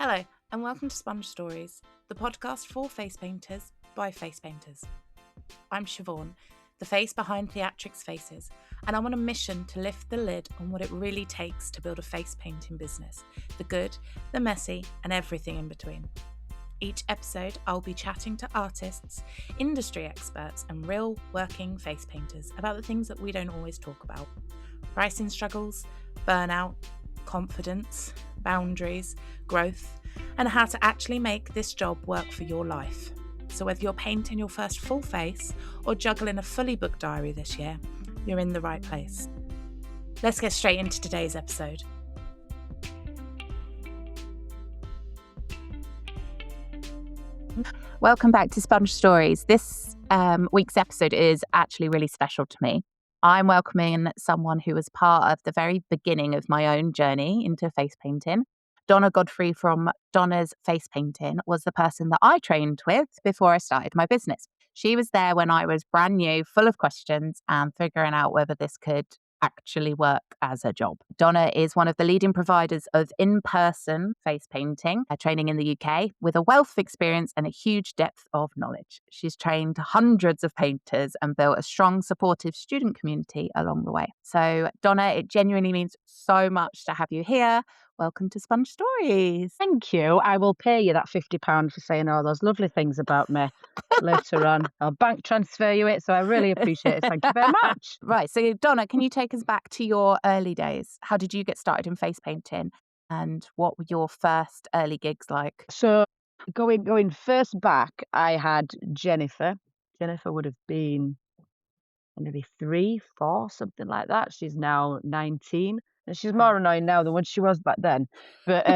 Hello, and welcome to Sponge Stories, the podcast for face painters by face painters. I'm Siobhan, the face behind Theatrics Faces, and I'm on a mission to lift the lid on what it really takes to build a face painting business, the good, the messy, and everything in between. Each episode, I'll be chatting to artists, industry experts, and real working face painters about the things that we don't always talk about. Pricing struggles, burnout, confidence, boundaries, growth, and how to actually make this job work for your life. So whether you're painting your first full face or juggling a fully booked diary this year, you're in the right place. Let's get straight into today's episode. Welcome back to Sponge Stories. This week's episode is actually really special to me. I'm welcoming someone who was part of the very beginning of my own journey into face painting. Donna Godfrey from Donna's Face Painting was the person that I trained with before I started my business. She was there when I was brand new, full of questions and figuring out whether this could actually work as a job. Donna is one of the leading providers of in-person face painting training in the UK with a wealth of experience and a huge depth of knowledge. She's trained hundreds of painters and built a strong, supportive student community along the way. So, Donna, it genuinely means so much to have you here. Welcome to Sponge Stories. Thank you. I will pay you that £50 for saying all those lovely things about me later on. I'll bank transfer you it, so I really appreciate it. Thank you very much. Right, so Donna, can you take us back to your early days? How did you get started in face painting and what were your first early gigs like? So going first back, I had Jennifer. Jennifer would have been maybe 3, 4, something like that. She's now 19. And she's more annoying now than what she was back then. But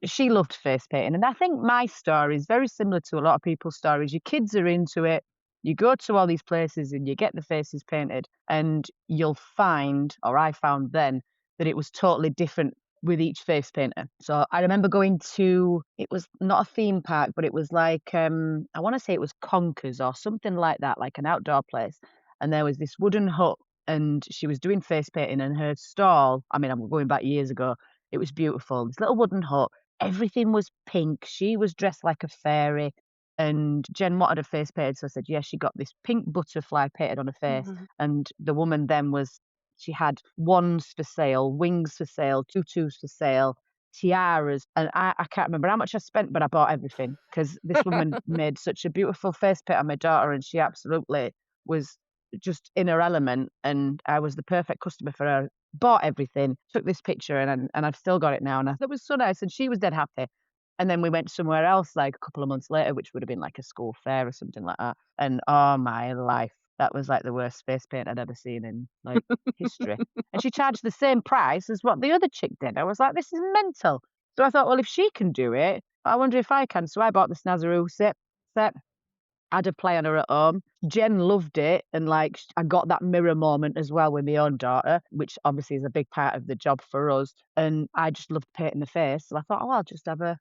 she loved face painting. And I think my story is very similar to a lot of people's stories. Your kids are into it. You go to all these places and you get the faces painted. And you'll find, or I found then, that it was totally different with each face painter. So I remember going to, it was not a theme park, but it was like, I want to say it was Conkers or something like that, like an outdoor place. And there was this wooden hut and she was doing face painting and her stall, I mean, I'm going back years ago, it was beautiful. This little wooden hut, everything was pink. She was dressed like a fairy. And Jen wanted a face painted. So I said, yes, she got this pink butterfly painted on her face. Mm-hmm. And the woman then she had wands for sale, wings for sale, tutus for sale, tiaras. And I can't remember how much I spent, but I bought everything because this woman made such a beautiful face paint on my daughter and she absolutely was just in her element, and I was the perfect customer for her. Bought everything, took this picture, and I've still got it now. And I thought it was so nice, and she was dead happy. And then we went somewhere else, like a couple of months later, which would have been like a school fair or something like that. And oh my life, that was like the worst face paint I'd ever seen in like history. And she charged the same price as what the other chick did. I was like, this is mental. So I thought, well, if she can do it, I wonder if I can. So I bought the Snazaroo set. Had a play on her at home. Jen loved it, and like I got that mirror moment as well with my own daughter, which obviously is a big part of the job for us. And I just loved painting the face, so I thought, oh, I'll just have a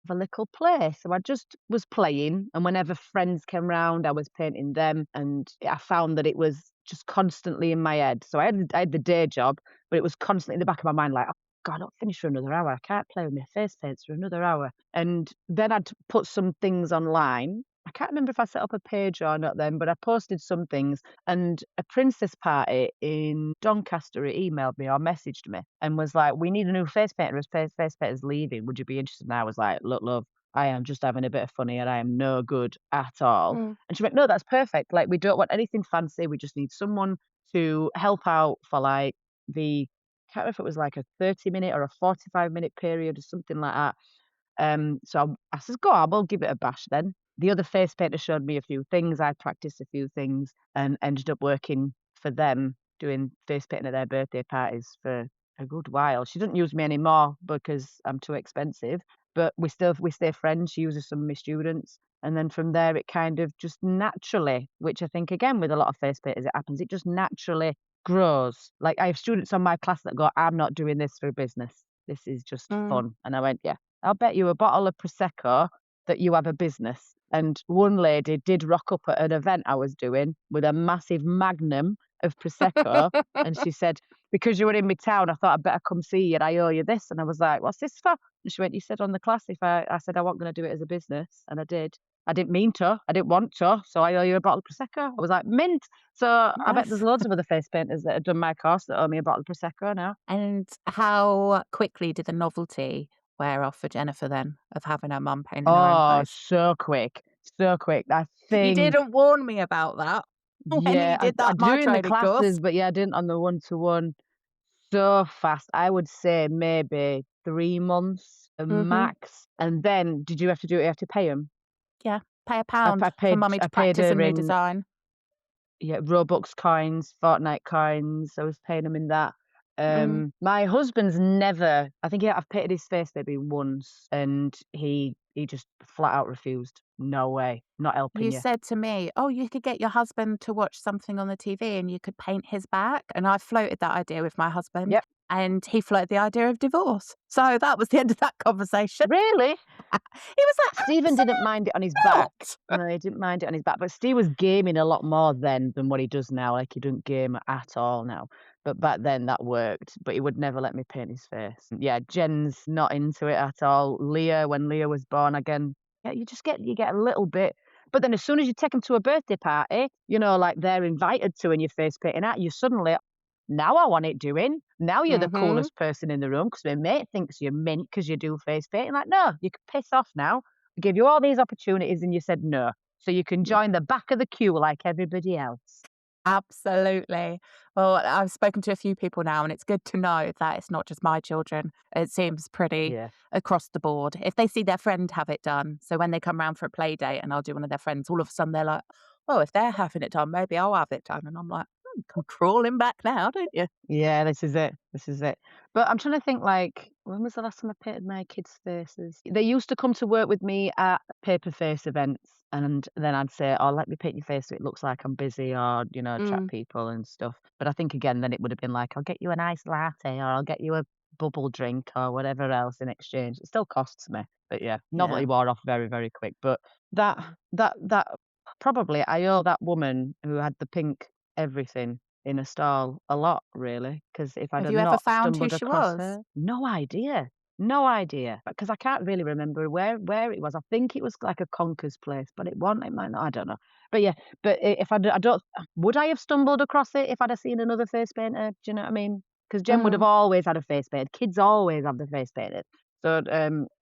little play. So I just was playing, and whenever friends came round, I was painting them, and I found that it was just constantly in my head. So I had the day job, but it was constantly in the back of my mind, like, oh God, I'll finish for another hour. I can't play with my face paints for another hour. And then I'd put some things online. I can't remember if I set up a page or not then, but I posted some things, and a princess party in Doncaster emailed me or messaged me and was like, we need a new face painter. His face painter's leaving. Would you be interested? And I was like, look, love, I am just having a bit of funny and I am no good at all. And she went, no, that's perfect. Like, we don't want anything fancy. We just need someone to help out for like I can't remember if it was like a 30-minute or a 45-minute period or something like that. So I says, go on, we'll give it a bash then. The other face painter showed me a few things. I practiced a few things and ended up working for them, doing face painting at their birthday parties for a good while. She doesn't use me anymore because I'm too expensive, but we stay friends. She uses some of my students. And then from there, it kind of just naturally, which I think, again, with a lot of face painters, it happens. It just naturally grows. Like, I have students on my class that go, I'm not doing this for a business. This is just fun. And I went, yeah, I'll bet you a bottle of Prosecco that you have a business. And one lady did rock up at an event I was doing with a massive Magnum of Prosecco. And she said, because you were in my town, I thought I'd better come see you and I owe you this. And I was like, what's this for? And she went, you said on the class, if I said I wasn't going to do it as a business. And I did. I didn't mean to. I didn't want to. So I owe you a bottle of Prosecco. I was like, mint. So I bet there's Nice. loads of other face painters that have done my course that owe me a bottle of Prosecco now. And how quickly did the novelty wear off for Jennifer then of having her mum painting her own Oh, face? so quick. So quick. I You think, didn't warn me about that when yeah, you did I that do my it in the training course. classes, but yeah, I didn't on the one-to-one. So fast. I would say maybe 3 months Mhm. max. And then did you have to do it? You have to pay them? Yeah, pay a I, pound I for paid mummy I to paid practice a her new in, design. yeah, Robux coins, Fortnite coins. I was paying him in that. Mm. My husband's never. I think I've painted his face maybe once, and he just flat out refused. No way, not helping You you. said to me, "Oh, you could get your husband to watch something on the TV and you could paint his back." And I floated that idea with my husband, Yep. and he floated the idea of divorce. So that was the end of that conversation. Really? He was like, Stephen didn't mind it on his "Absolutely back. not." No, he didn't mind it on his back. But Steve was gaming a lot more then than what he does now. Like he doesn't game at all now. But back then that worked. But he would never let me paint his face. Yeah, Jen's not into it at all. Leah, when Leah was born again, yeah, you get a little bit. But then as soon as you take them to a birthday party, like they're invited to and your face painting at, you suddenly, now I want it doing. Now you're the Mhm. coolest person in the room because my mate thinks you're mint because you do face painting. Like, no, you can piss off now. I gave you all these opportunities and you said no. So you can join the back of the queue like everybody else. Absolutely. Well, I've spoken to a few people now, and it's good to know that it's not just my children. It seems pretty Yeah. across the board. If they see their friend have it done, so when they come round for a play date and I'll do one of their friends, all of a sudden they're like, "Oh, if they're having it done, maybe I'll have it done." And I'm like, Come crawling back now, don't you?" Yeah, this is it. This is it. But I'm trying to think like, when was the last time I painted my kids' faces? They used to come to work with me at paper face events. And then I'd say, oh, let me paint your face so it looks like I'm busy or, attract Mm, people and stuff. But I think again, then it would have been like, I'll get you a nice latte or I'll get you a bubble drink or whatever else in exchange. It still costs me. But yeah, yeah. novelty wore off very, very quick. But that probably I owe that woman who had the pink everything in a stall a lot, really, because if I'd Have have you ever not found who stumbled she across was? her, no idea. No idea. Because I can't really remember where it was. I think it was like a conker's place, but it wasn't. It might not. I don't know. But yeah, but if I don't, would I have stumbled across it if I'd have seen another face painter? Do you know what I mean? Because Jen would have Mm. always had a face painted. Kids always have the face painted. So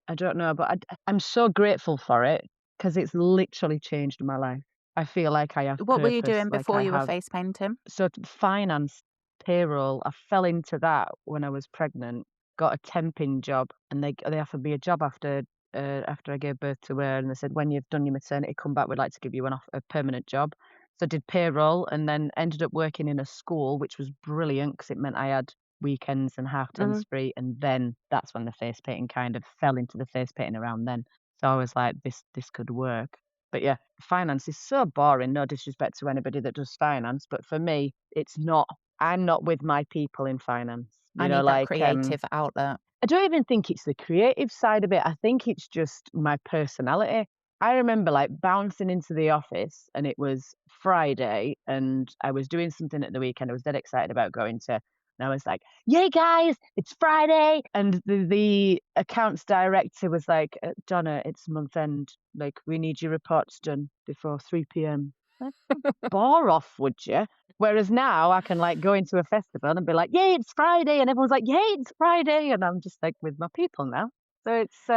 I don't know, but I'm so grateful for it because it's literally changed my life. I feel like I have What were you purpose, doing like before I you were have. face painting? So finance, payroll, I fell into that when I was pregnant, got a temping job, and they offered me a job after I gave birth to her, and they said, "When you've done your maternity, come back, we'd like to give you a permanent job." So I did payroll and then ended up working in a school, which was brilliant because it meant I had weekends and half terms Mhm. free, and then that's when the face painting kind of fell into the face painting around then. So I was like, this could work. But yeah, finance is so boring. No disrespect to anybody that does finance, but for me, it's not. I'm not with my people in finance. I need that creative outlet. I don't even think it's the creative side of it. I think it's just my personality. I remember like bouncing into the office and it was Friday and I was doing something at the weekend. I was dead excited about going to, and I was like, "Yay, guys, it's Friday." And the accounts director was like, "Donna, it's month end. Like, we need your reports done before 3 p.m." Bore off, would you? Whereas now I can like go into a festival and be like, "Yay, it's Friday," and everyone's like, "Yay, it's Friday," and I'm just like with my people now. So it's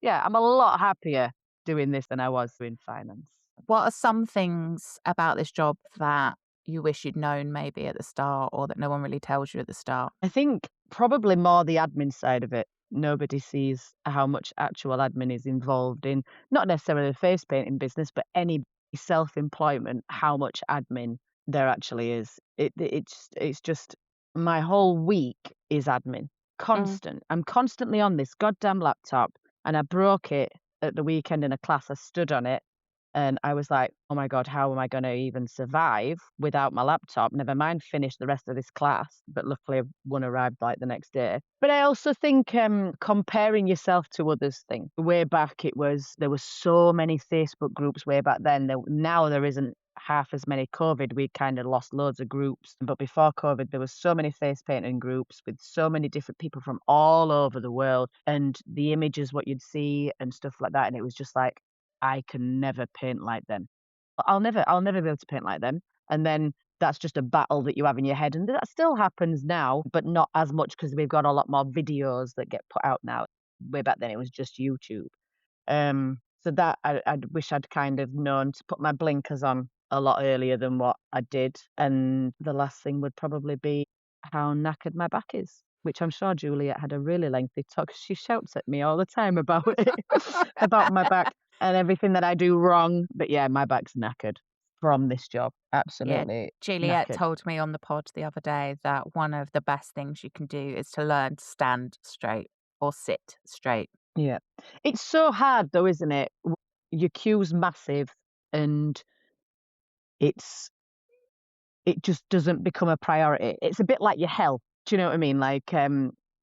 yeah, I'm a lot happier doing this than I was doing finance. What are some things about this job that you wish you'd known maybe at the start or that no one really tells you at the start? I think probably more the admin side of it. Nobody sees how much actual admin is involved in not necessarily the face painting business, but any self-employment, how much admin there actually is. It's just my whole week is admin. Mm. Constant. I'm constantly on this goddamn laptop and I broke it at the weekend in a class. I stood on it and I was like, "Oh my God, how am I going to even survive without my laptop? Never mind finish the rest of this class." But luckily, one arrived like the next day. But I also think comparing yourself to others thing. Way back, there was so many Facebook groups way back then. Now there isn't half as many COVID, we kind of lost loads of groups. But before COVID, there was so many face painting groups with so many different people from all over the world, and the images, what you'd see and stuff like that. And it was just like, I can never paint like them. I'll never be able to paint like them. And then that's just a battle that you have in your head. And that still happens now, but not as much because we've got a lot more videos that get put out now. Way back then, it was just YouTube. So that I wish I'd kind of known to put my blinkers on a lot earlier than what I did. And the last thing would probably be how knackered my back is, which I'm sure Juliet had a really lengthy talk. She shouts at me all the time about it, about my back and everything that I do wrong. But yeah, my back's knackered from this job. Yeah, Absolutely Juliet knackered. told me on the pod the other day that one of the best things you can do is to learn to stand straight or sit straight. Yeah. It's so hard though, isn't it? Your queue's massive and it's it just doesn't become a priority. It's a bit like your health. Do you know what I mean? Like,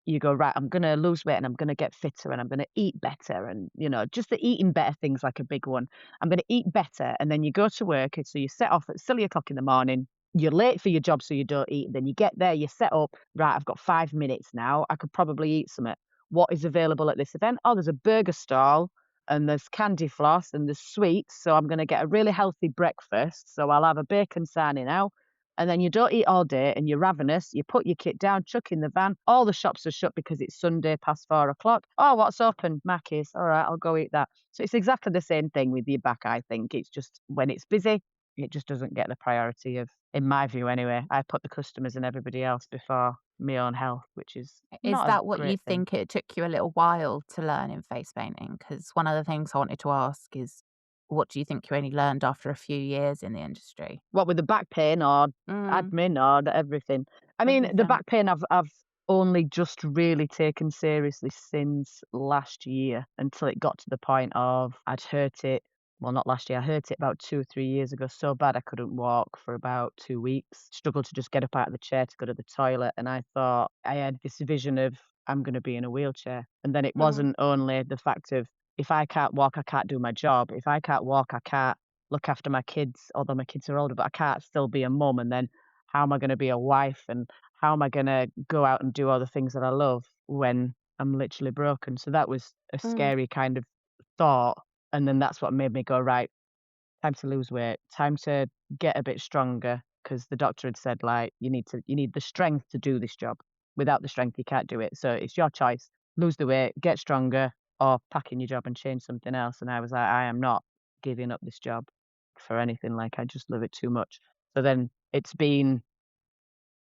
you go, right, I'm going to lose weight and I'm going to get fitter and I'm going to eat better. And, just the eating better thing's like a big one. I'm going to eat better. And then you go to work. And so you set off at silly o'clock in the morning. You're late for your job, so you don't eat. Then you get there, you set up, right, I've got 5 minutes now. I could probably eat something. What is available at this event? Oh, there's a burger stall and there's candy floss and there's sweets. So I'm going to get a really healthy breakfast. So I'll have a bacon sarnie now. And then you don't eat all day and you're ravenous. You put your kit down, chuck in the van. All the shops are shut because it's Sunday past 4 o'clock. Oh, what's open? Mackey's. All right, I'll go eat that. So it's exactly the same thing with your back, I think. It's just when it's busy, it just doesn't get the priority of, in my view anyway, I put the customers and everybody else before my own health, which is Is not a that what you great thing. think it took you a little while to learn in face painting? Because one of the things I wanted to ask is, what do you think you only learned after a few years in the industry? What with the back pain or Mm, admin or everything? I mean, the everything. back pain I've only just really taken seriously since last year until it got to the point of I'd hurt it. Well, not last year. I hurt it about 2 or 3 years ago so bad I couldn't walk for about 2 weeks. Struggled to just get up out of the chair to go to the toilet. And I thought I had this vision of I'm going to be in a wheelchair. And then it Mm, wasn't only the fact of if I can't walk, I can't do my job. If I can't walk, I can't look after my kids, although my kids are older, but I can't still be a mum. And then how am I going to be a wife? And how am I going to go out and do all the things that I love when I'm literally broken? So that was a mm. scary kind of thought. And then that's what made me go, right, time to lose weight, time to get a bit stronger. Because the doctor had said, like, you need the strength to do this job. Without the strength, you can't do it. So it's your choice. Lose the weight, get stronger, or pack in your job and change something else. And I was like, I am not giving up this job for anything. Like, I just love it too much. So then it's been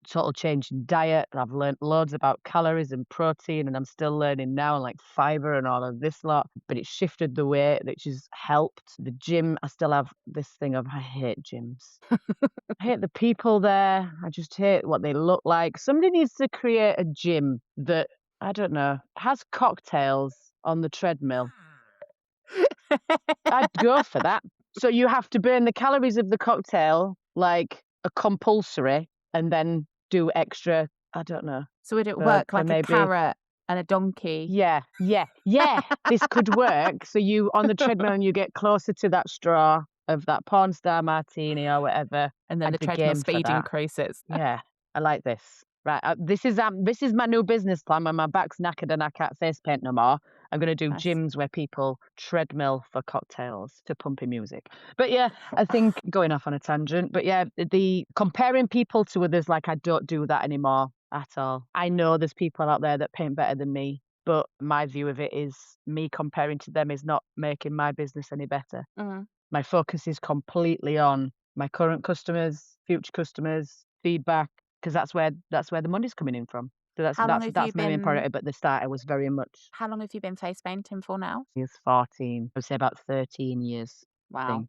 total change in diet. I've learnt loads about calories and protein, and I'm still learning now, and like fiber and all of this lot. But it shifted the weight, which has helped. The gym, I still have this thing of I hate gyms. I hate the people there. I just hate what they look like. Somebody needs to create a gym that, I don't know, has cocktails on the treadmill. I'd go for that. So you have to burn the calories of the cocktail like a compulsory and then do extra, I don't know, So would it work for like a maybe carrot and a donkey? yeah, this could work. So you on the treadmill and you get closer to that straw of that porn star martini or whatever. And then I'd the be treadmill game for speed that. increases. Yeah, I like this. Right, this is my new business plan. When my back's knackered and I can't face paint no more, I'm gonna do Nice. gyms where people treadmill for cocktails to pumpy music. But yeah, I think going off on a tangent. But yeah, the comparing people to others, like I don't do that anymore at all. I know there's people out there that paint better than me, but my view of it is me comparing to them is not making my business any better. Mm. My focus is completely on my current customers, future customers, feedback, because that's where the money's coming in from. So How long have you that's my main been priority. But the start, I was very much how long have you been face painting for now? years 14. I'd say about 13 years, I Wow. think.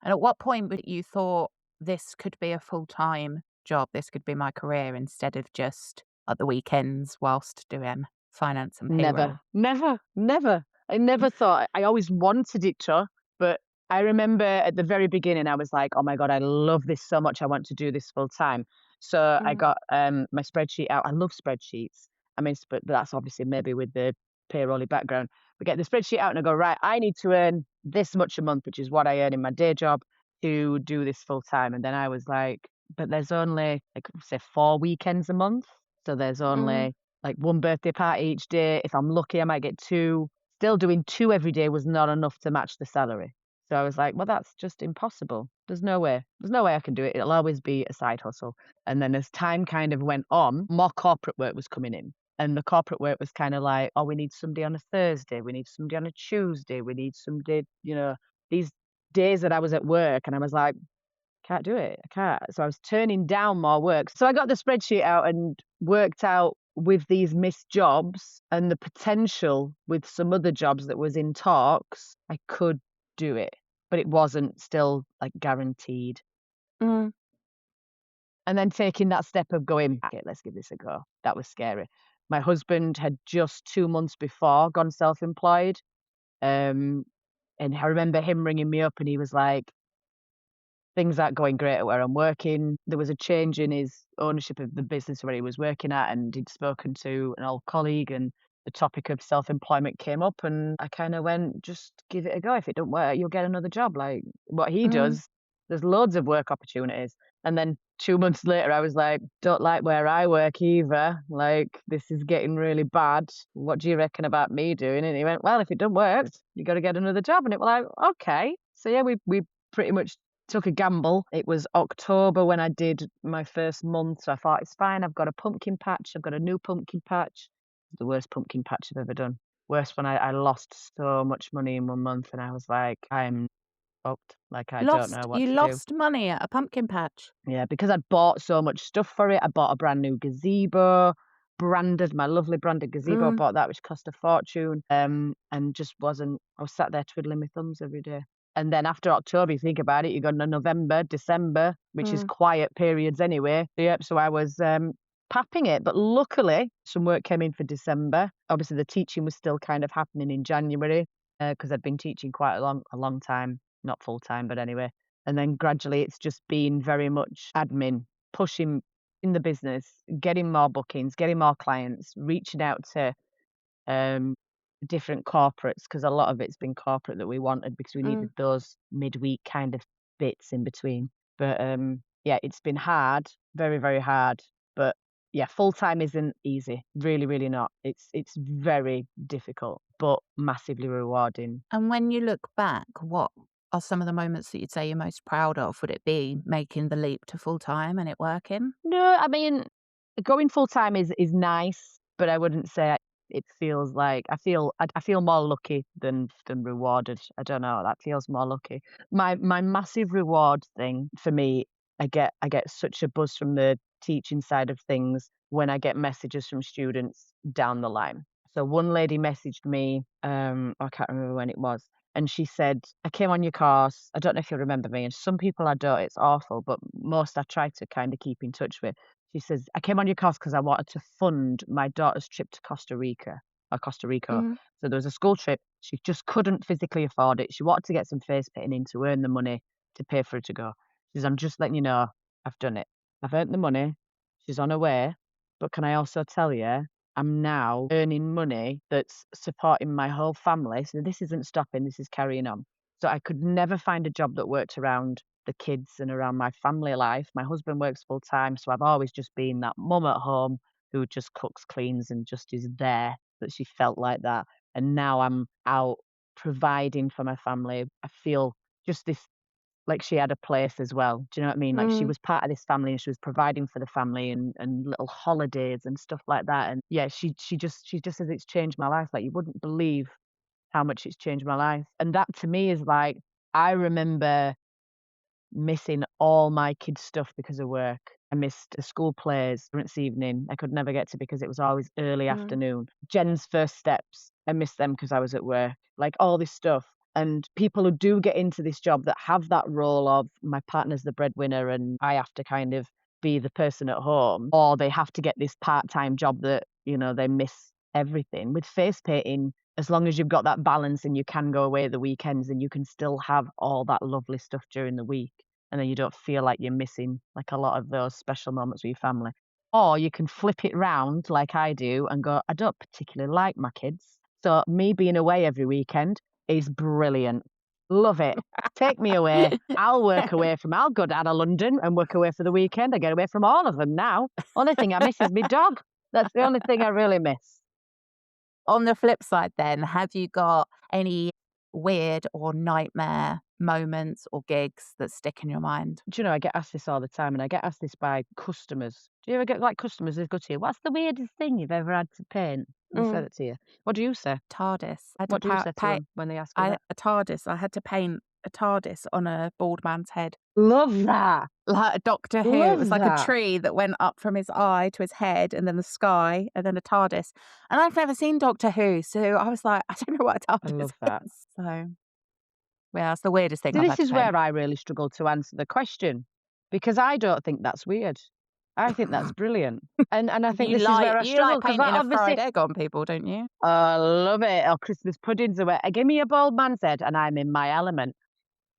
And at what point would you thought this could be a full-time job, this could be my career instead of just at the weekends whilst doing finance and Never, payroll? never, never. I never thought I always wanted it to, but I remember at the very beginning I was like, "Oh my God, I love this so much. I want to do this full time." So I Mm. got my spreadsheet out. I love spreadsheets. I mean, but that's obviously maybe with the payroll background. We get the spreadsheet out and I go, right, I need to earn this much a month, which is what I earn in my day job. to do this full time. And then I was like, but there's only like say 4 weekends a month. So there's Mm. only like one birthday party each day. If I'm lucky, I might get two. Still doing two every day was not enough to match the salary. So I was like, well, that's just impossible. There's no way. There's no way I can do it. It'll always be a side hustle. And then as time kind of went on, more corporate work was coming in. And the corporate work was kind of like, oh, we need somebody on a Thursday. We need somebody on a Tuesday. We need somebody, these days that I was at work and I was like, can't do it. I can't. So I was turning down more work. So I got the spreadsheet out and worked out with these missed jobs and the potential with some other jobs that was in talks, I could do it, but it wasn't still like guaranteed. Mm. And then taking that step of going, okay, let's give this a go. That was scary. My husband had just 2 months before gone self-employed. And I remember him ringing me up and he was like, things aren't going great at where I'm working. There was a change in his ownership of the business where he was working at, and he'd spoken to an old colleague, and the topic of self-employment came up, and I kind of went, just give it a go. If it don't work, you'll get another job. Like what he Mm. does, there's loads of work opportunities. And then 2 months later, I was like, don't like where I work either. Like, this is getting really bad. What do you reckon about me doing? And he went, well, if it don't work, you got to get another job. And it was like, okay. So yeah, we pretty much took a gamble. It was October when I did my first month, so I thought it's fine. I've got a pumpkin patch. I've got a new pumpkin patch. The worst pumpkin patch I've ever done. Worst when I lost so much money in 1 month, and I was like, I'm fucked. Like I don't know what You to do. lost money at a pumpkin patch? Yeah, because I'd bought so much stuff for it. I bought a brand new gazebo, branded, my lovely branded gazebo. I Mm. bought that, which cost a fortune. And just wasn't, I was sat there twiddling my thumbs every day. And then after October, you think about it, you go to November, December, which is Mm. quiet periods anyway. Yep. So I was papping it. But luckily, some work came in for December. Obviously, the teaching was still kind of happening in January because I'd been teaching quite a long time, not full time, but anyway. And then gradually it's just been very much admin, pushing in the business, getting more bookings, getting more clients, reaching out to um, different corporates because a lot of it's been corporate that we wanted because we Mm. needed those midweek kind of bits in between. But yeah, it's been hard, very, very hard. But yeah, full time isn't easy. Really, really not. It's very difficult, but massively rewarding. And when you look back, what are some of the moments that you'd say you're most proud of? Would it be making the leap to full time and it working? No, I mean, going full time is nice, but I wouldn't say it feels like I feel more lucky than rewarded. I don't know. That feels more lucky. My massive reward thing for me, I get such a buzz from the teaching side of things when I get messages from students down the line. So one lady messaged me, I can't remember when it was, and she said, I came on your course. I don't know if you remember me. And some people I don't, it's awful, but most I try to kind of keep in touch with. She says, I came on your course because I wanted to fund my daughter's trip to Costa Rica or Costa Rica. Mm. So there was a school trip. She just couldn't physically afford it. She wanted to get some face painting in to earn the money to pay for her to go. She says, I'm just letting you know I've done it. I've earned the money. She's on her way. But can I also tell you, I'm now earning money that's supporting my whole family. So this isn't stopping, this is carrying on. So I could never find a job that worked around the kids and around my family life. My husband works full time, so I've always just been that mum at home who just cooks, cleans, and just is there. That she felt like that. And now I'm out providing for my family. I feel just this like she had a place as well. Do you know what I mean? Like she Mm. was part of this family and she was providing for the family and little holidays and stuff like that. And yeah, she just says it's changed my life. Like you wouldn't believe how much it's changed my life. And that to me is like I remember missing all my kids' stuff because of work. I missed the school plays this evening. I could never get to because it was always early Mm. afternoon. Jen's first steps. I missed them because I was at work. Like all this stuff. And people who do get into this job that have that role of my partner's the breadwinner and I have to kind of be the person at home, or they have to get this part-time job that, they miss everything. With face painting, as long as you've got that balance and you can go away at the weekends and you can still have all that lovely stuff during the week, and then you don't feel like you're missing like a lot of those special moments with your family. Or you can flip it round like I do and go, I don't particularly like my kids. So me being away every weekend is brilliant. Love it. Take me away. I'll go down to London and work away for the weekend. I get away from all of them now. Only thing I miss is my dog. That's the only thing I really miss. On the flip side then, have you got any weird or nightmare moments or gigs that stick in your mind? Do you know, I get asked this all the time, and I get asked this by customers. Do you ever get like customers who go to you, what's the weirdest thing you've ever had to paint? And they say that to you. What do you say? TARDIS. I had What do to you say to them when they ask you that? a TARDIS. I had to paint a TARDIS on a bald man's head. Love that. Like a Doctor Who. It was Love like a that. tree that went up from his eye to his head, and then the sky, and then a TARDIS. And I've never seen Doctor Who, so I was like, I don't know what a I TARDIS love that. is. So, yeah, it's the weirdest thing See, I've this had to is paint. where I really struggle to answer the question, because I don't think that's weird. I think that's brilliant. And I think this is where I You struggle, like because painting that a fried obviously, egg on people, don't you? I love it. Or Christmas puddings or whatever. Give me a bald man's head and I'm in my element.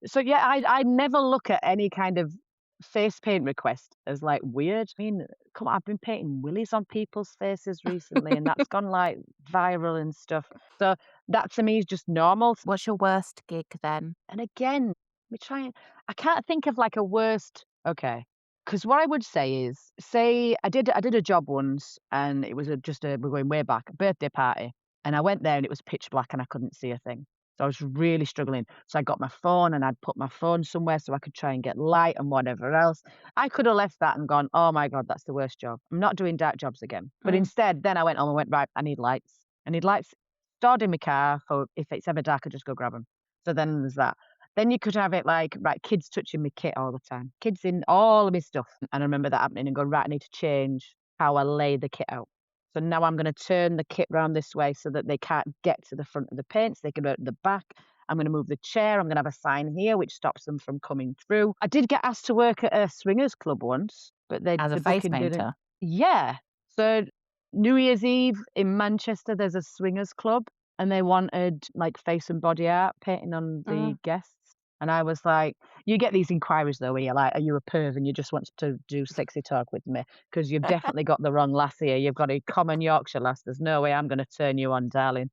So yeah, I never look at any kind of face paint request as like weird. I mean, come on, I've been painting willies on people's faces recently, and that's gone like viral and stuff. So that to me is just normal. What's your worst gig then? And again, I can't think of like a worst. Okay. Because what I would say is, say I did a job once, and it was we're going way back, a birthday party. And I went there and it was pitch black and I couldn't see a thing. So I was really struggling. So I got my phone and I'd put my phone somewhere so I could try and get light and whatever else. I could have left that and gone, oh my God, that's the worst job. I'm not doing dark jobs again. But instead, then I went home and went, right, I need lights. I need lights stored in my car for if it's ever dark, I just go grab them. So then there's that. Then you could have it like, right, kids touching my kit all the time, kids in all of my stuff. And I remember that happening and going, right, I need to change how I lay the kit out. So now I'm going to turn the kit round this way so that they can't get to the front of the paints. They can go to the back. I'm going to move the chair. I'm going to have a sign here which stops them from coming through. I did get asked to work at a swingers club once, but As a the face booking didn't. painter? Yeah. So New Year's Eve in Manchester, there's a swingers club, and they wanted like face and body art painting on the guests. And I was like, you get these inquiries though, where you're like, are you a perv and you just want to do sexy talk with me? Because you've definitely got the wrong lass here. You've got a common Yorkshire lass. There's no way I'm going to turn you on, darling.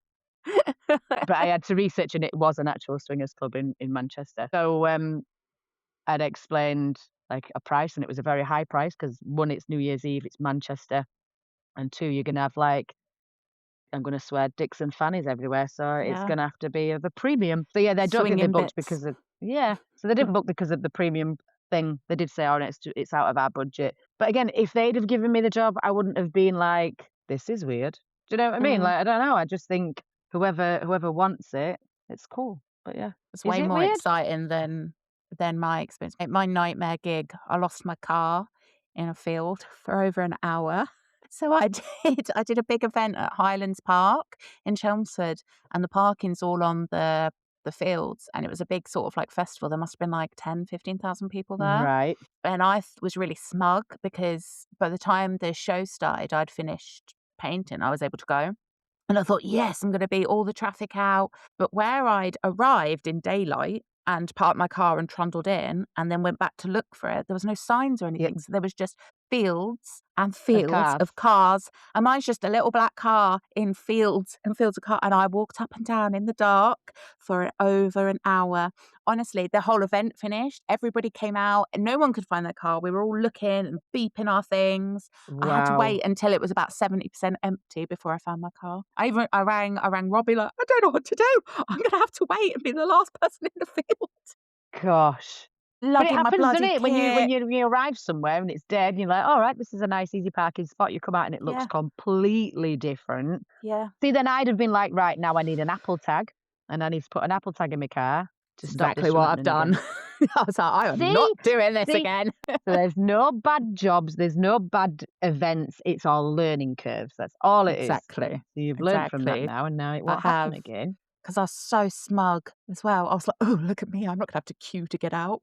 But I had to research, and it was an actual swingers club in Manchester. So I'd explained like a price, and it was a very high price because one, it's New Year's Eve, it's Manchester, and two, you're going to have like, I'm going to swear, dicks and fannies everywhere. So it's going to have to be of a premium. So yeah, they don't think they booked because of, so they didn't book because of the premium thing. They did say, oh, it's out of our budget. But again, if they'd have given me the job, I wouldn't have been like, this is weird. Do you know what I mean? Like, I don't know. I just think whoever wants it, it's cool. But yeah. It's way more exciting than my experience. My nightmare gig, I lost my car in a field for over an hour. So I did a big event at Highlands Park in Chelmsford, and the parking's all on the fields, and it was a big sort of like festival. There must have been like 10, 15,000 people there. Right. And I was really smug because by the time the show started, I'd finished painting. I was able to go. And I thought, yes, I'm going to beat all the traffic out. But where I'd arrived in daylight and parked my car and trundled in and then went back to look for it, there was no signs or anything. So there was just fields and fields of cars. And mine's just a little black car in fields and fields of cars. And I walked up and down in the dark for over an hour. Honestly, the whole event finished. Everybody came out and no one could find their car. We were all looking and beeping our things. Wow. I had to wait until it was about 70% empty before I found my car. I rang Robbie like, I don't know what to do. I'm going to have to wait and be the last person in the field. Gosh. But it happens, doesn't it? Kit. When you arrive somewhere and it's dead, and you're like, all right, this is a nice, easy parking spot. You come out and it looks completely different. Yeah. See, then I'd have been like, right, now I need an Apple tag, and I need to put an Apple tag in my car to stop exactly what I've done. I was like, I am not doing this again. So there's no bad jobs. There's no bad events. It's all learning curves. That's all it is. Exactly. So you've learned from that now, and now it won't happen again. Because I was so smug as well. I was like, oh, look at me. I'm not going to have to queue to get out.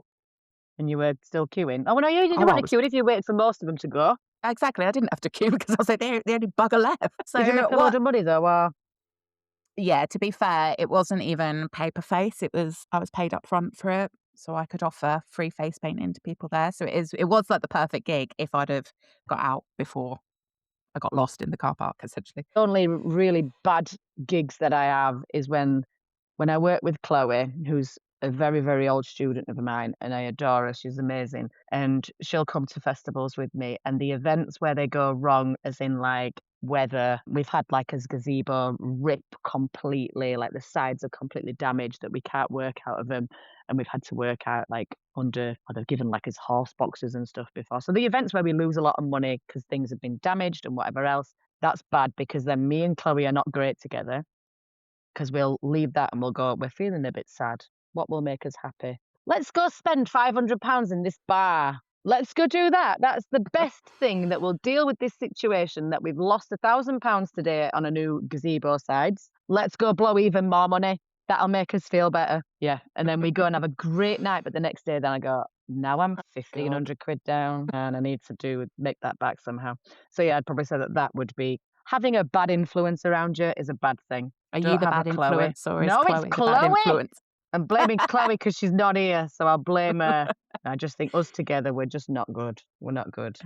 And you were still queuing. Oh, well, no, you didn't want to queue if you waited for most of them to go. Exactly. I didn't have to queue because I was like, the only bugger left. So did you make a load of money though? Or? Yeah, to be fair, it wasn't even paper face. I was paid up front for it. So I could offer free face painting to people there. So it was like the perfect gig if I'd have got out before I got lost in the car park, essentially. The only really bad gigs that I have is when I work with Chloe, who's a very, very old student of mine, and I adore her. She's amazing. And she'll come to festivals with me, and the events where they go wrong, as in like weather, we've had like a gazebo rip completely, like the sides are completely damaged that we can't work out of them. And we've had to work out like under, or they've given like us horse boxes and stuff before. So the events where we lose a lot of money because things have been damaged and whatever else, that's bad, because then me and Chloe are not great together, because we'll leave that and we'll go, we're feeling a bit sad. What will make us happy? Let's go spend £500 in this bar. Let's go do that. That's the best thing that will deal with this situation, that we've lost £1,000 today on a new gazebo sides. Let's go blow even more money. That'll make us feel better. Yeah. And then we go and have a great night. But the next day, then I go, now I'm 1,500 quid down and I need to make that back somehow. So yeah, I'd probably say that would be, having a bad influence around you is a bad thing. Are you the bad influence, or is Chloe the bad influence? I'm blaming Chloe because she's not here, so I'll blame her. I just think us together, we're just not good. We're not good.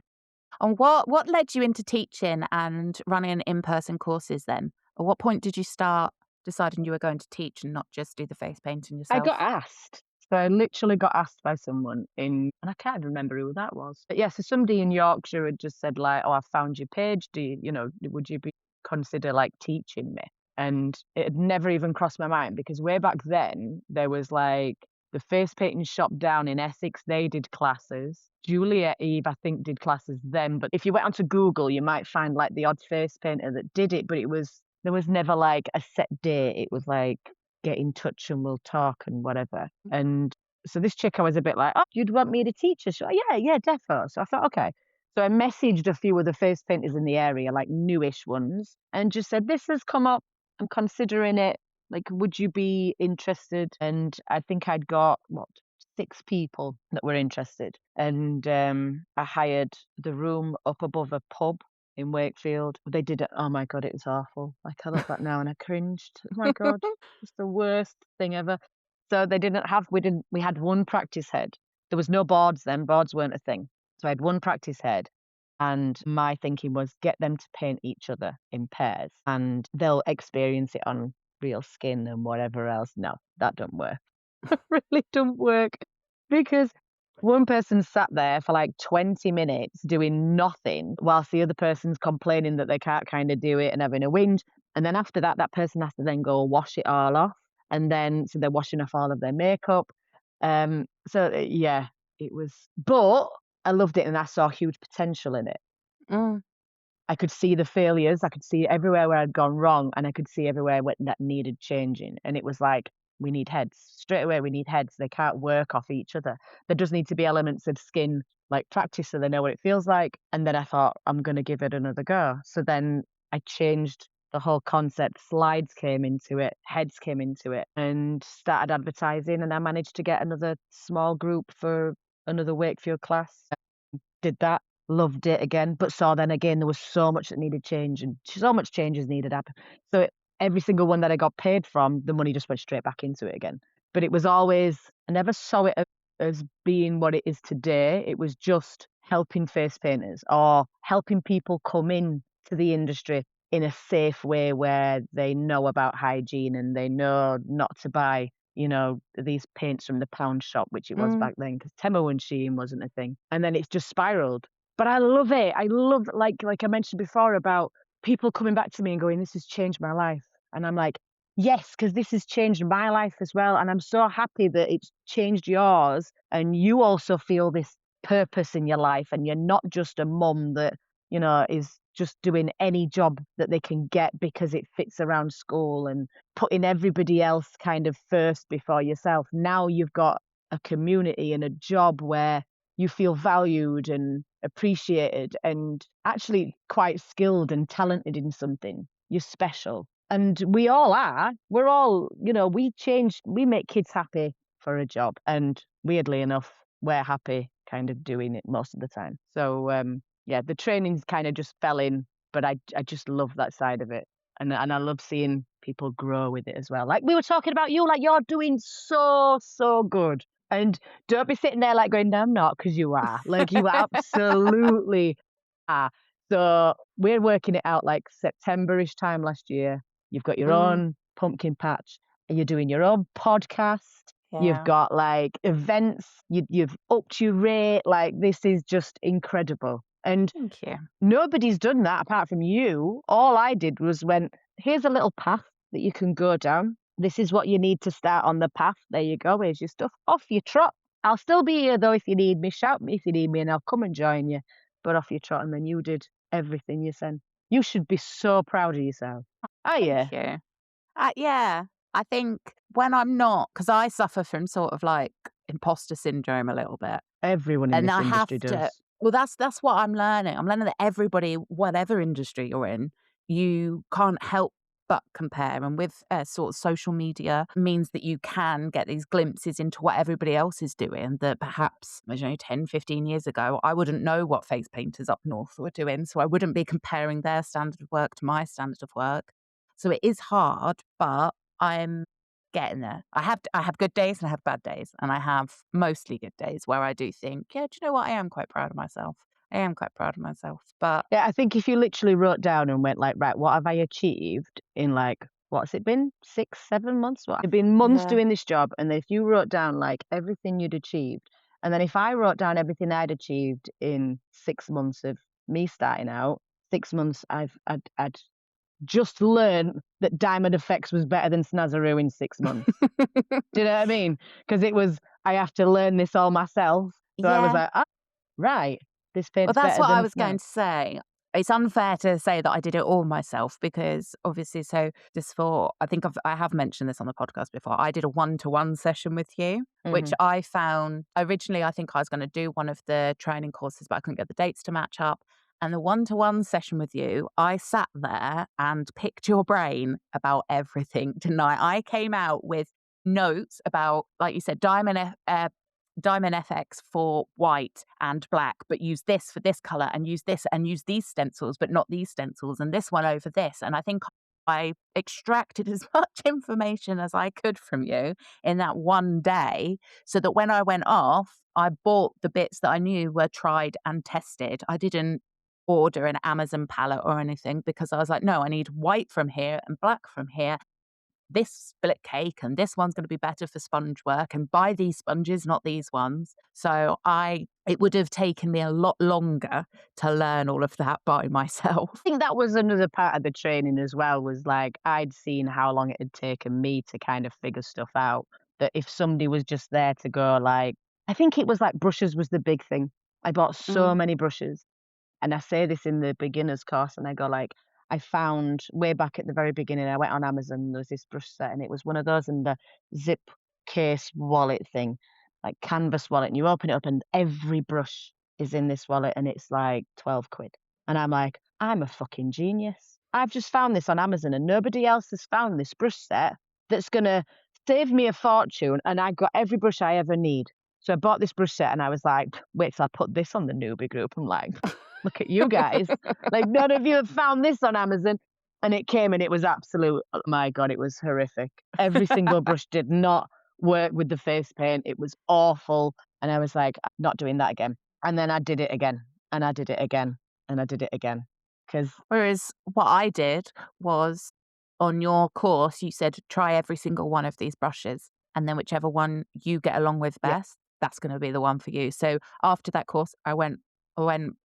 And what led you into teaching and running in-person courses then? At what point did you start deciding you were going to teach and not just do the face painting yourself? I got asked. So I literally got asked by someone and I can't even remember who that was. But yeah, so somebody in Yorkshire had just said like, oh, I found your page. Would you consider like teaching me? And it had never even crossed my mind, because way back then there was like the face painting shop down in Essex. They did classes. Juliet Eve, I think, did classes then. But if you went onto Google, you might find like the odd face painter that did it. But there was never like a set day. It was like, get in touch and we'll talk and whatever. And so this chick, I was a bit like, oh, you'd want me to teach her? So yeah, defo. So I thought, okay. So I messaged a few of the face painters in the area, like newish ones, and just said, this has come up. I'm considering it. Like, would you be interested? And I think I'd got 6 people that were interested. And I hired the room up above a pub in Wakefield. They did it. Oh my God, it was awful. Like, I look back now and I cringed. Oh my God, it's the worst thing ever. So we had one practice head. There was no boards then. Boards weren't a thing. So I had one practice head. And my thinking was, get them to paint each other in pairs and they'll experience it on real skin and whatever else. No, that don't work. It really don't work, because one person sat there for like 20 minutes doing nothing whilst the other person's complaining that they can't kind of do it and having a whinge. And then after that, that person has to then go wash it all off. And then, so they're washing off all of their makeup. Yeah, it was, but I loved it and I saw huge potential in it. Mm. I could see the failures. I could see everywhere where I'd gone wrong, and I could see everywhere that needed changing. And it was like, we need heads. Straight away, we need heads. They can't work off each other. There does need to be elements of skin, like practice, so they know what it feels like. And then I thought, I'm going to give it another go. So then I changed the whole concept. Slides came into it, heads came into it, and started advertising. And I managed to get another small group for another Wakefield class. Did that, loved it again, but saw then again there was so much that needed change, and so much changes needed happen. So every single one that I got paid from, the money just went straight back into it again. But it was always, I never saw it as being what it is today. It was just helping face painters or helping people come in to the industry in a safe way where they know about hygiene and they know not to buy, these paints from the pound shop, which it was back then, because Temu and Shein wasn't a thing. And then it's just spiraled. But I love it. I love, like I mentioned before, about people coming back to me and going, this has changed my life. And I'm like, yes, because this has changed my life as well. And I'm so happy that it's changed yours. And you also feel this purpose in your life. And you're not just a mum that, is just doing any job that they can get because it fits around school and putting everybody else kind of first before yourself. Now you've got a community and a job where you feel valued and appreciated and actually quite skilled and talented in something. You're special. And we all are. We're all, we make kids happy for a job. And weirdly enough, we're happy kind of doing it most of the time. So, yeah, the trainings kind of just fell in, but I just love that side of it. And I love seeing people grow with it as well. Like we were talking about you, like you're doing so, so good. And don't be sitting there like going, no, I'm not, because you are. Like you absolutely are. So we're working it out like September-ish time last year. You've got your own pumpkin patch and you're doing your own podcast. You've got like events, you've upped your rate. Like, this is just incredible. And Thank you. nobody's done that apart from you. All I did was went, here's a little path that you can go down. This is what you need to start on the path. There you go. Here's your stuff. Off you trot. I'll still be here though if you need me. Shout me if you need me and I'll come and join you. But off you trot. And then you did everything you said. You should be so proud of yourself. Oh, yeah. Thank you. Yeah, I think when I'm not, because I suffer from sort of like imposter syndrome a little bit. Everyone in And this I have industry to, does. well, that's what I'm learning. I'm learning that everybody, whatever industry you're in, you can't help but compare. And with sort of social media means that you can get these glimpses into what everybody else is doing that perhaps, 10, 15 years ago, I wouldn't know what face painters up north were doing. So I wouldn't be comparing their standard of work to my standard of work. So it is hard, but I'm getting there. I have good days and I have bad days, and I have mostly good days where I do think, yeah, do you know what? I am quite proud of myself. I am quite proud of myself. But Yeah, I think if you literally wrote down and went like, right, what have I achieved in like, what's it been? 6, 7 months? It's been months yeah, doing this job. And if you wrote down like everything you'd achieved, and then if I wrote down everything I'd achieved in 6 months of me starting out, 6 months I'd just learned that Diamond Effects was better than Snazaroo in 6 months. Do you know what I mean? Because it was, I have to learn this all myself. So I was yeah. like, ah, right, this Well, paint's that's better what I than was Snaz. going to say. It's unfair to say that I did it all myself because obviously, so just for, I think I have mentioned this on the podcast before. I did a 1-to-1 session with you, which I found originally, I think I was going to do one of the training courses, but I couldn't get the dates to match up. And the 1-to-1 session with you, I sat there and picked your brain about everything tonight. I came out with notes about, like you said, Diamond FX for white and black, but use this for this color and use this and use these stencils, but not these stencils, and this one over this. And I think I extracted as much information as I could from you in that one day so that when I went off, I bought the bits that I knew were tried and tested. I didn't order an Amazon palette or anything because I was like, no, I need white from here and black from here, this split cake, and this one's going to be better for sponge work, and buy these sponges, not these ones. So it would have taken me a lot longer to learn all of that by myself. I think that was another part of the training as well, was like I'd seen how long it had taken me to kind of figure stuff out. That if somebody was just there to go like, I think it was like brushes was the big thing. I bought so many brushes. And I say this in the beginner's course, and I go like, I found way back at the very beginning, I went on Amazon, there was this brush set, and it was one of those in the zip case wallet thing, like canvas wallet, and you open it up and every brush is in this wallet and it's like 12 quid. And I'm like, I'm a fucking genius. I've just found this on Amazon and nobody else has found this brush set that's going to save me a fortune, and I got every brush I ever need. So I bought this brush set and I was like, wait till I put this on the newbie group. I'm like, look at you guys. Like, none of you have found this on Amazon. And it came and it was absolute, oh my God, it was horrific. Every single brush did not work with the face paint. It was awful. And I was like, I'm not doing that again. And then I did it again. And I did it again. And I did it again. Whereas what I did was on your course, you said try every single one of these brushes. And then whichever one you get along with best, that's going to be the one for you. So after that course, I went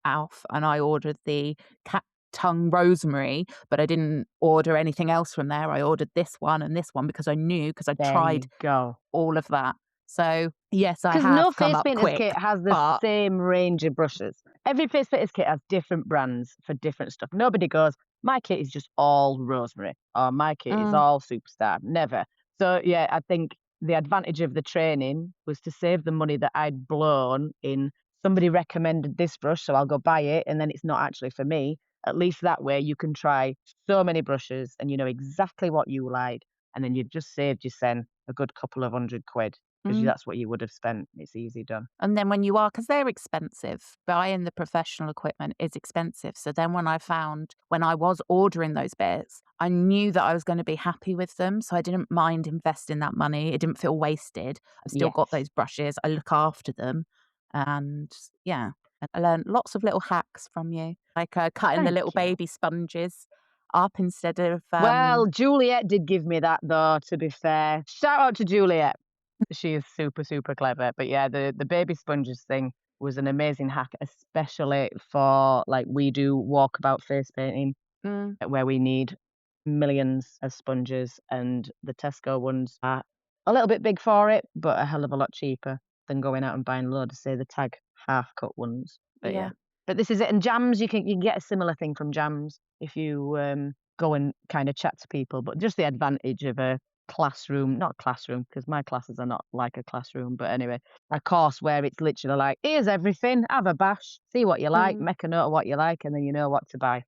off and I ordered the cat tongue rosemary, but I didn't order anything else from there. I ordered this one and this one because I knew, because I tried all of that. So yes, I have because no come face up painter's quick, kit has the same range of brushes. Every face painter's kit has different brands for different stuff. Nobody goes, my kit is just all rosemary, or my kit is all superstar. Never. So yeah, I think the advantage of the training was to save the money that I'd blown in. Somebody recommended this brush, so I'll go buy it, and then it's not actually for me. At least that way you can try so many brushes and you know exactly what you like, and then you've just saved yourself a good couple of £100 because that's what you would have spent. It's easy done. And then when you are, because they're expensive, buying the professional equipment is expensive. So then when I was ordering those bits, I knew that I was going to be happy with them. So I didn't mind investing that money. It didn't feel wasted. I've still got those brushes. I look after them. And yeah, I learned lots of little hacks from you, like cutting the little baby sponges up instead of... Well, Juliet did give me that though, to be fair. Shout out to Juliet. She is super, super clever. But yeah, the baby sponges thing was an amazing hack, especially for like we do walkabout face painting Mm. where we need millions of sponges, and the Tesco ones are a little bit big for it, but a hell of a lot cheaper than going out and buying loads of, say, the tag half cut ones. But yeah. Yeah. But this is it. And jams, you can get a similar thing from jams if you go and kind of chat to people. But just the advantage of a classroom, not classroom, because my classes are not like a classroom, but anyway, a course where it's literally like, here's everything, have a bash, see what you like, Mm. make a note of what you like, and then you know what to buy.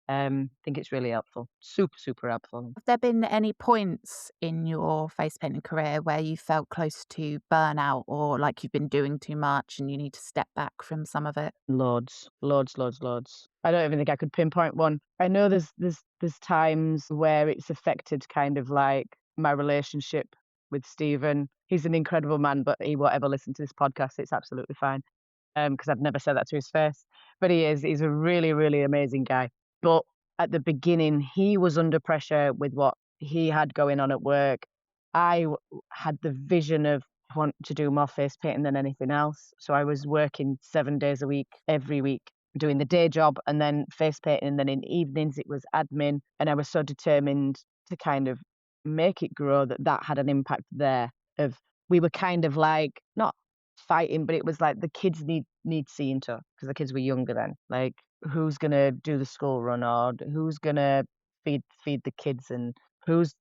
I think it's really helpful. Super, super helpful. Have there been any points in your face painting career where you felt close to burnout or like you've been doing too much and you need to step back from some of it? Loads, loads, loads, loads. I don't even think I could pinpoint one. I know there's times where it's affected kind of like my relationship with Stephen. He's an incredible man, but he won't ever listen to this podcast. It's absolutely fine. Because I've never said that to his face. But he is. He's a really, really amazing guy. But at the beginning, he was under pressure with what he had going on at work. I had the vision of want to do more face painting than anything else. So I was working 7 days a week, every week, doing the day job and then face painting. And then in evenings, it was admin. And I was so determined to kind of make it grow that had an impact there. Of we were kind of like, not fighting, but it was like the kids need seeing to, because the kids were younger then. Like, who's gonna do the school run, or who's gonna feed the kids, and who's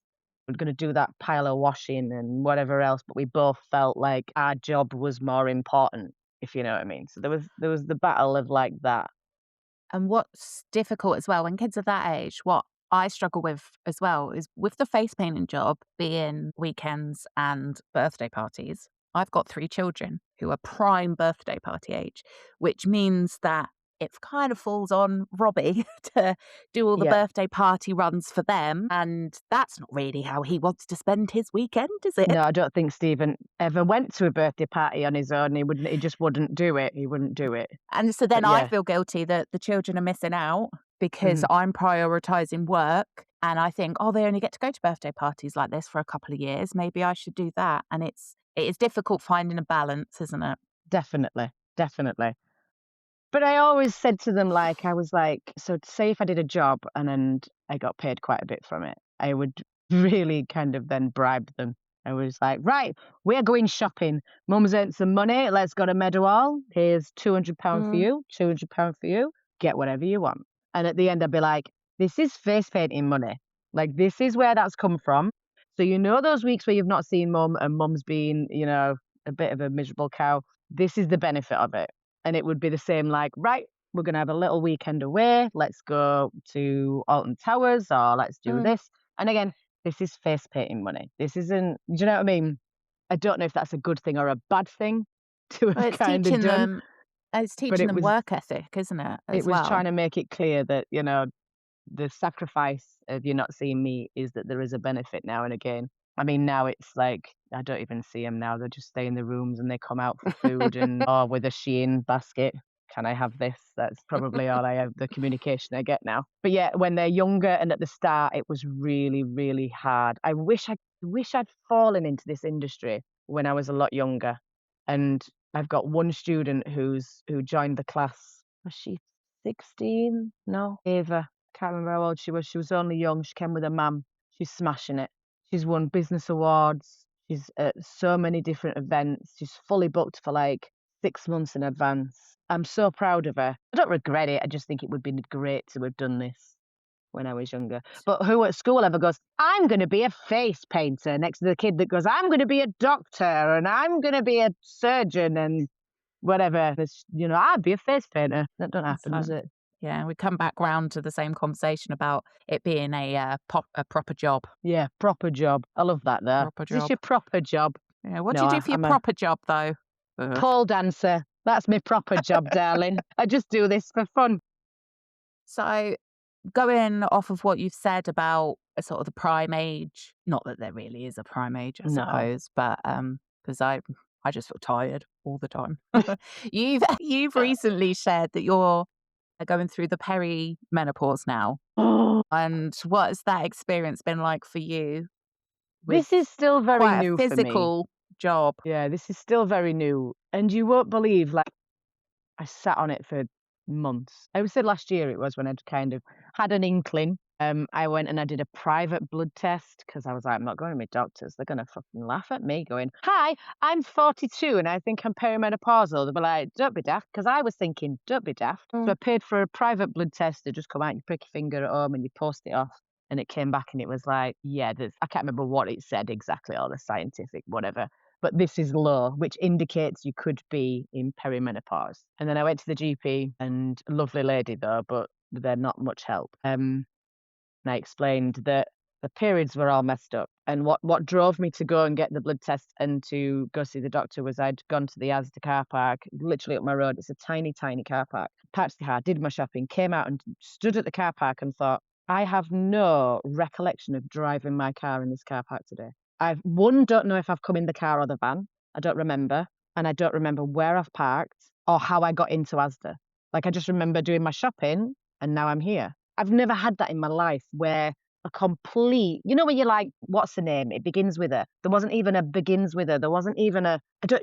gonna do that pile of washing and whatever else. But we both felt like our job was more important, if you know what I mean. So there was the battle of like that. And what's difficult as well when kids are that age, what I struggle with as well is with the face painting job being weekends and birthday parties. I've got 3 children who are prime birthday party age, which means that it kind of falls on Robbie to do all the Yeah. birthday party runs for them. And that's not really how he wants to spend his weekend, is it? No, I don't think Stephen ever went to a birthday party on his own. He just wouldn't do it. He wouldn't do it. And so then But I yeah. feel guilty that the children are missing out because I'm prioritizing work and I think, oh, they only get to go to birthday parties like this for a couple of years. Maybe I should do that. And it is difficult finding a balance, isn't it? Definitely, definitely. But I always said to them, like, I was like, so say if I did a job and I got paid quite a bit from it, I would really kind of then bribe them. I was like, right, we're going shopping. Mum's earned some money. Let's go to Meadowhall. Here's £200 for you, £200 for you. Get whatever you want. And at the end, I'd be like, this is face painting money. Like, this is where that's come from. So, you know, those weeks where you've not seen mum and mum's been, you know, a bit of a miserable cow, this is the benefit of it. And it would be the same, like, right, we're going to have a little weekend away. Let's go to Alton Towers, or let's do this. And again, this is face painting money. This isn't, do you know what I mean? I don't know if that's a good thing or a bad thing to have Well, kind of done. It's teaching them work ethic, isn't it? It was trying to make it clear that, you know, the sacrifice of you not seeing me is that there is a benefit now and again. I mean, now it's like, I don't even see them now. They just stay in the rooms and they come out for food and, or with a Shein basket. Can I have this? That's probably all I have, the communication I get now. But yeah, when they're younger and at the start, it was really, really hard. I wish I'd fallen into this industry when I was a lot younger. And I've got one student who joined the class. Was she 16? No, Ava. Can't remember how old she was. She was only young. She came with her mum. She's smashing it. She's won business awards. She's at so many different events. She's fully booked for like 6 months in advance. I'm so proud of her. I don't regret it. I just think it would be great to have done this when I was younger. But who at school ever goes, I'm going to be a face painter, next to the kid that goes, I'm going to be a doctor and I'm going to be a surgeon and whatever. It's, you know, I'd be a face painter. That don't happen, does it? Yeah, we come back round to the same conversation about it being a proper job. Yeah, proper job. I love that though. Proper Is this job. your proper job? Yeah, what do you do for your proper job though? Pole dancer. That's my proper job, darling. I just do this for fun. So going off of what you've said about sort of the prime age, not that there really is a prime age, I suppose, but because I just feel tired all the time. You've recently shared that you're going through the perimenopause now. And what has that experience been like for you? This is still very quite new a physical job. Yeah, this is still very new. And you won't believe, like, I sat on it for months. I would say last year it was when I'd kind of had an inkling. I went and I did a private blood test because I was like, I'm not going to my doctors. They're going to fucking laugh at me going, hi, I'm 42 and I think I'm perimenopausal. They'll be like, don't be daft. Because I was thinking, don't be daft. So I paid for a private blood test. They just come out, you prick your finger at home and you post it off. And it came back and it was like, yeah, I can't remember what it said exactly, or the scientific, whatever. But this is low, which indicates you could be in perimenopause. And then I went to the GP, and a lovely lady though, but they're not much help. And I explained that the periods were all messed up. And what drove me to go and get the blood test and to go see the doctor was I'd gone to the Asda car park, literally up my road. It's a tiny, tiny car park. Parked the car, did my shopping, came out and stood at the car park and thought, I have no recollection of driving my car in this car park today. I don't know if I've come in the car or the van. I don't remember. And I don't remember where I've parked or how I got into Asda. Like, I just remember doing my shopping and now I'm here. I've never had that in my life where a complete, you know, when you're like, what's the name? It begins with a. There wasn't even a begins with a. There wasn't even a.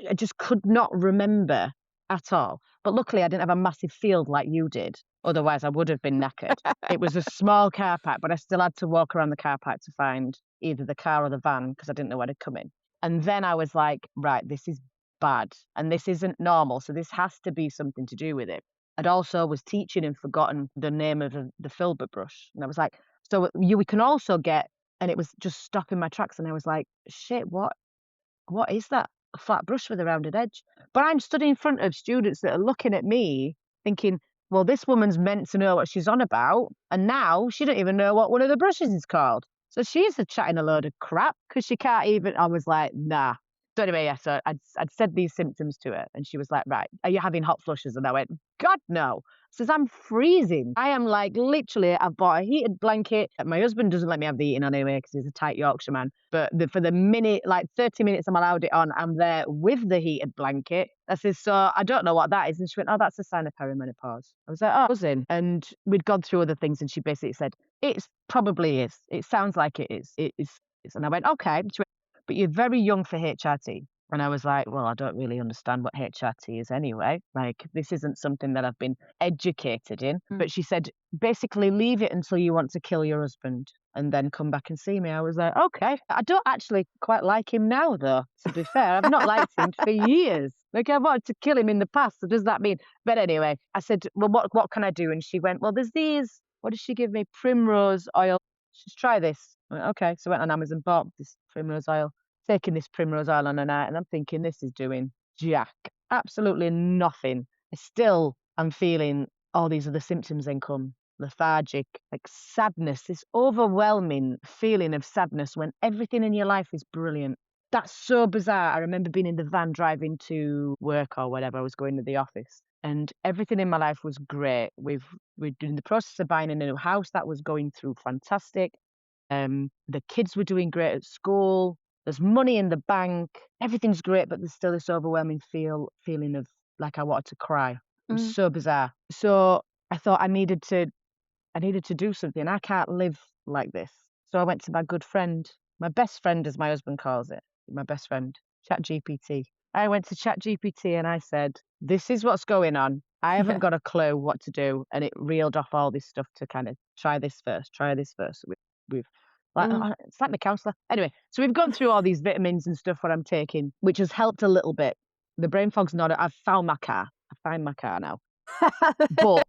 I just could not remember at all. But luckily, I didn't have a massive field like you did. Otherwise, I would have been knackered. It was a small car park, but I still had to walk around the car park to find either the car or the van because I didn't know where to come in. And then I was like, right, this is bad and this isn't normal. So this has to be something to do with it. I'd also was teaching and forgotten the name of the filbert brush. And I was like, so we can also get, and it was just stopping my tracks. And I was like, shit, what is that? A flat brush with a rounded edge. But I'm stood in front of students that are looking at me thinking, well, this woman's meant to know what she's on about. And now she don't even know what one of the brushes is called. So she's chatting a load of crap because she can't even. I was like, nah. So anyway, yeah, so I'd said these symptoms to her and she was like, right, are you having hot flushes? And I went, God, no. Says, I'm freezing. I am like, literally, I've bought a heated blanket. My husband doesn't let me have the heating on anyway because he's a tight Yorkshire man. But for the minute, like 30 minutes I'm allowed it on, I'm there with the heated blanket. I said, so I don't know what that is. And she went, oh, that's a sign of perimenopause. I was like, oh, buzzing. And we'd gone through other things and she basically said, it probably is. It sounds like it is. It is. And I went, okay. She went, but you're very young for HRT. And I was like, well, I don't really understand what HRT is anyway. Like, this isn't something that I've been educated in. But she said, basically leave it until you want to kill your husband and then come back and see me. I was like, okay. I don't actually quite like him now, though, to be fair. I've not liked him for years. Like, I wanted to kill him in the past. So does that mean? But anyway, I said, well, what can I do? And she went, well, there's these, what did she give me? Primrose oil. Just try this. I went, okay. So I went on Amazon, bought this primrose oil. Taking this primrose oil on a night and I'm thinking this is doing jack, absolutely nothing. I still am feeling all these other symptoms then come, lethargic, like sadness, this overwhelming feeling of sadness when everything in your life is brilliant. That's so bizarre. I remember being in the van driving to work or whatever. I was going to the office and everything in my life was great. We're in the process of buying a new house that was going through fantastic. The kids were doing great at school. There's money in the bank. Everything's great, but there's still this overwhelming feeling of like I wanted to cry. It was so bizarre. So I thought I needed to do something. I can't live like this. So I went to my good friend, my best friend, as my husband calls it, my best friend, ChatGPT. I went to ChatGPT and I said, this is what's going on. I haven't got a clue what to do. And it reeled off all this stuff to kind of try this first. We've it's like my counsellor. Anyway, so we've gone through all these vitamins and stuff what I'm taking, which has helped a little bit. The brain fog's not. I've found my car. I find my car now. But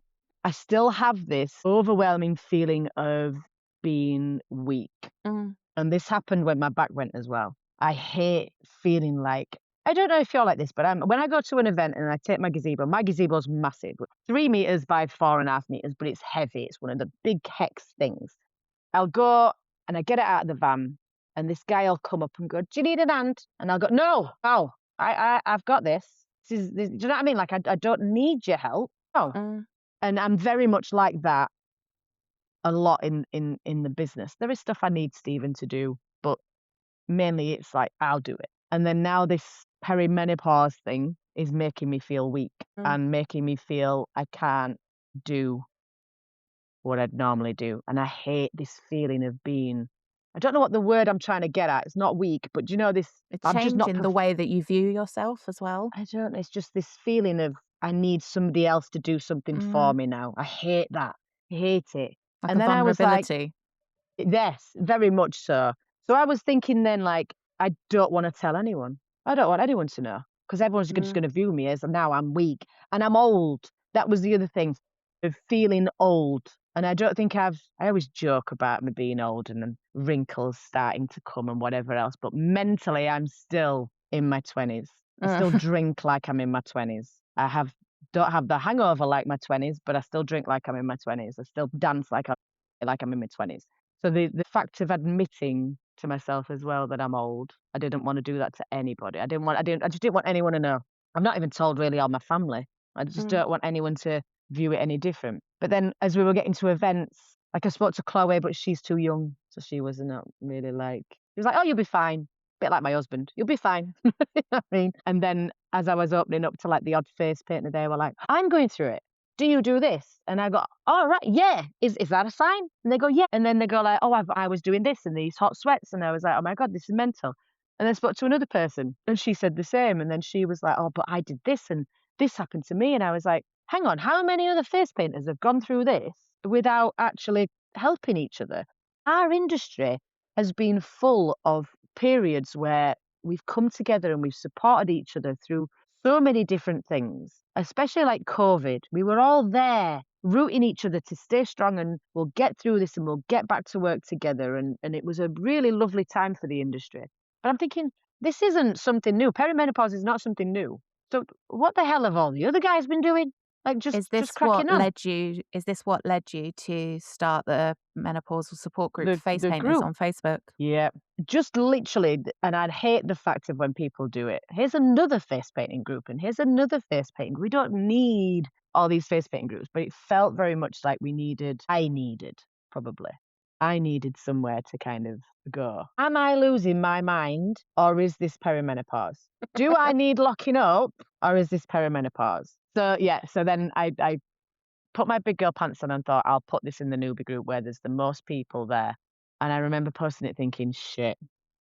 I still have this overwhelming feeling of being weak. And this happened when my back went as well. I hate feeling like, I don't know if you're like this, but when I go to an event and I take my gazebo's massive, 3 meters by 4.5 meters, but it's heavy. It's one of the big hex things. I'll go and I get it out of the van and this guy will come up and go, do you need an hand? And I'll go, no, I've got this. Do you know what I mean? Like, I don't need your help. No. And I'm very much like that a lot in the business. There is stuff I need Stephen to do, but mainly it's like, I'll do it. And then now this perimenopause thing is making me feel weak and making me feel I can't do what I'd normally do. And I hate this feeling of being I don't know what the word I'm trying to get at. It's not weak, but do you know this? It's I'm just not. changing the way that you view yourself as well. I don't know. It's just this feeling of I need somebody else to do something for me now. I hate that. I hate it. Like And a then I was like, vulnerability. yes, very much so. So I was thinking then, like, I don't want to tell anyone. I don't want anyone to know because everyone's just going to view me as now I'm weak and I'm old. That was the other thing of feeling old. And I don't think I always joke about me being old and then wrinkles starting to come and whatever else. But mentally, I'm still in my 20s. I still drink like I'm in my 20s. Don't have the hangover like my 20s, but I still drink like I'm in my 20s. I still dance like I'm in my 20s. So the fact of admitting to myself as well that I'm old, I didn't want to do that to anybody. I just didn't want anyone to know. I've not even told really all my family. I just don't want anyone to view it any different. But then as we were getting to events, like I spoke to Chloe, but she's too young. So she was not really like, she was like, oh, you'll be fine. Bit like my husband. You'll be fine. You know what I mean? And then as I was opening up to like the odd face painter, they were like, I'm going through it. Do you do this? And I go, oh, right, yeah. Is that a sign? And they go, yeah. And then they go like, oh, I was doing this and these hot sweats. And I was like, oh my God, this is mental. And then I spoke to another person and she said the same. And then she was like, oh, but I did this and this happened to me. And I was like, hang on, how many other face painters have gone through this without actually helping each other? Our industry has been full of periods where we've come together and we've supported each other through so many different things, especially like COVID. We were all there rooting each other to stay strong and we'll get through this and we'll get back to work together. And it was a really lovely time for the industry. But I'm thinking, this isn't something new. Perimenopause is not something new. So what the hell have all the other guys been doing? Like just cracking on. Is this what led you to start the menopausal support group Face Painters group on Facebook? Yeah, just literally, and I'd hate the fact of when people do it. Here's another face painting group, and here's another face painting. We don't need all these face painting groups, but it felt very much like I needed somewhere to kind of go. Am I losing my mind, or is this perimenopause? Do I need locking up, or is this perimenopause? So yeah, so then I put my big girl pants on and thought, I'll put this in the newbie group where there's the most people there. And I remember posting it thinking, shit,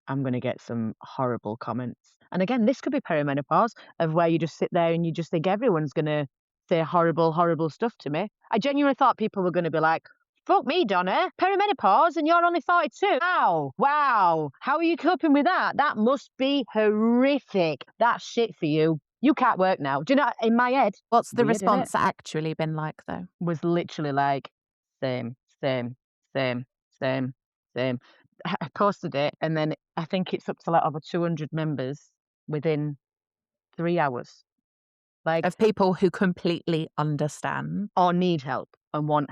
I'm going to get some horrible comments. And again, this could be perimenopause of where you just sit there and you just think everyone's going to say horrible, horrible stuff to me. I genuinely thought people were going to be like, fuck me, Donna, perimenopause and you're only 42. Wow. How are you coping with that? That must be horrific. That's shit for you. You can't work now. Do you know, in my head. What's the response actually been like, though? Was literally like, same. I posted it, and then I think it's up to like over 200 members within 3 hours. Like, of people who completely understand. Or need help and want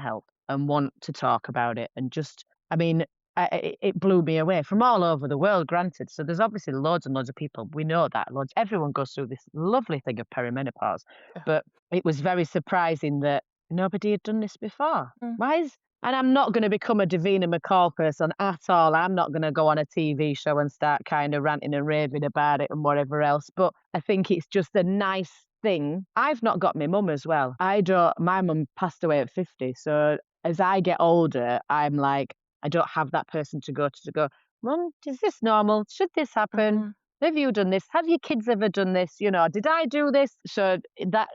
to talk about it. And just, I mean, it blew me away from all over the world, granted. So there's obviously loads and loads of people. We know that. Everyone goes through this lovely thing of perimenopause. But it was very surprising that nobody had done this before. And I'm not going to become a Davina McCall person at all. I'm not going to go on a TV show and start kind of ranting and raving about it and whatever else. But I think it's just a nice thing. I've not got my mum as well. My mum passed away at 50. So as I get older, I'm like, I don't have that person to go, Mum, is this normal? Should this happen? Have you done this? Have your kids ever done this? You know, did I do this? So that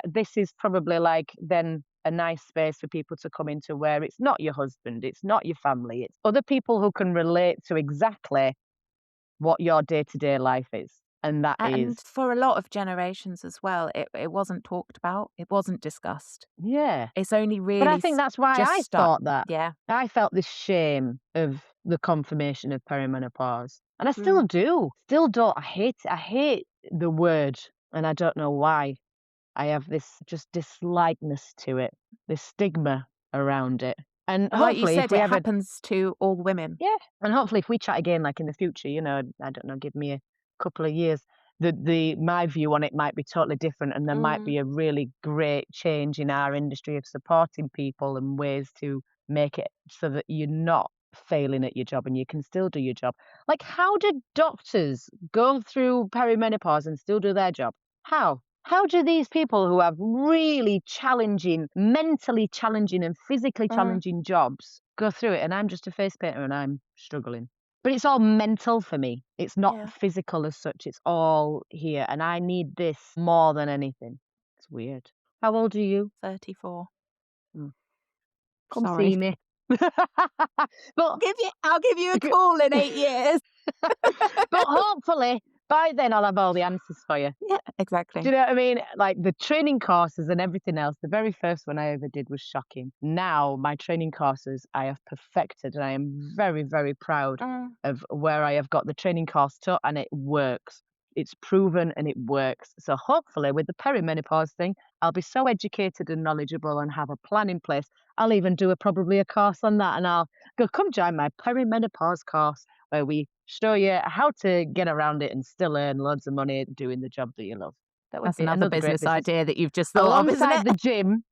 this is probably like then a nice space for people to come into where it's not your husband, it's not your family, it's other people who can relate to exactly what your day-to-day life is. And for a lot of generations as well, it wasn't talked about. It wasn't discussed. Yeah. It's only really. But I think that's why I thought that. Yeah. I felt this shame of the confirmation of perimenopause. And I still do. Still don't. I hate the word. And I don't know why. I have this just dislikeness to it, this stigma around it. And like hopefully, you said, it happens to all women. Yeah. And hopefully if we chat again, like in the future, you know, I don't know, give me a couple of years, my view on it might be totally different, and there might be a really great change in our industry of supporting people and ways to make it so that you're not failing at your job and you can still do your job. Like, how did doctors go through perimenopause and still do their job? How do these people who have really challenging, mentally challenging and physically challenging jobs go through it, and I'm just a face painter and I'm struggling. But it's all mental for me. It's not Yeah. physical as such. It's all here, and I need this more than anything. It's weird. How old are you? 34. Come Sorry. see me. But I'll give you a G- call in 8 years. but hopefully by then I'll have all the answers for you. Yeah, exactly. Do you know what I mean? Like the training courses and everything else, the very first one I ever did was shocking. Now my training courses I have perfected, and I am very, very proud of where I have got the training course to, and it works. It's proven and it works. So hopefully with the perimenopause thing, I'll be so educated and knowledgeable and have a plan in place. I'll even do probably a course on that, and I'll go, come join my perimenopause course where we show you how to get around it and still earn loads of money doing the job that you love. That would That's be another another great business business. idea that you've just thought of, isn't Alongside it? the gym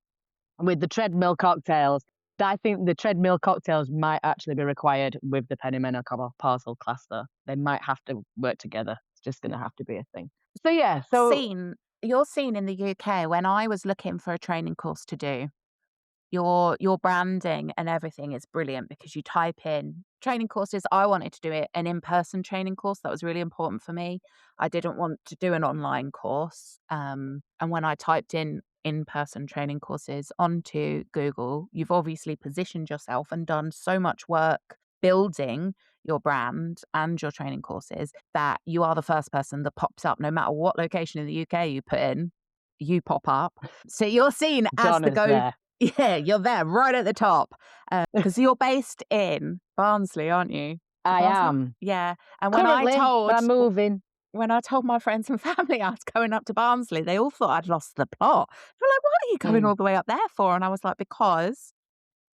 with the treadmill cocktails, I think the treadmill cocktails might actually be required with the perimenopause class, though. They might have to work together. It's just going to have to be a thing. So, yeah. So, You're seen in the UK when I was looking for a training course to do. Your branding and everything is brilliant because you type in training courses. I wanted to do an in-person training course. That was really important for me. I didn't want to do an online course. And when I typed in-person training courses onto Google, you've obviously positioned yourself and done so much work building your brand and your training courses that you are the first person that pops up. No matter what location in the UK you put in, you pop up. So you're seen as the Donna's go. there. Yeah, you're there right at the top because you're based in Barnsley, aren't you? Is it I Barnsley? am. Yeah. And Currently, but I'm moving. when I told my friends and family I was going up to Barnsley, they all thought I'd lost the plot. They were like, "What are you going all the way up there for?" And I was like, "Because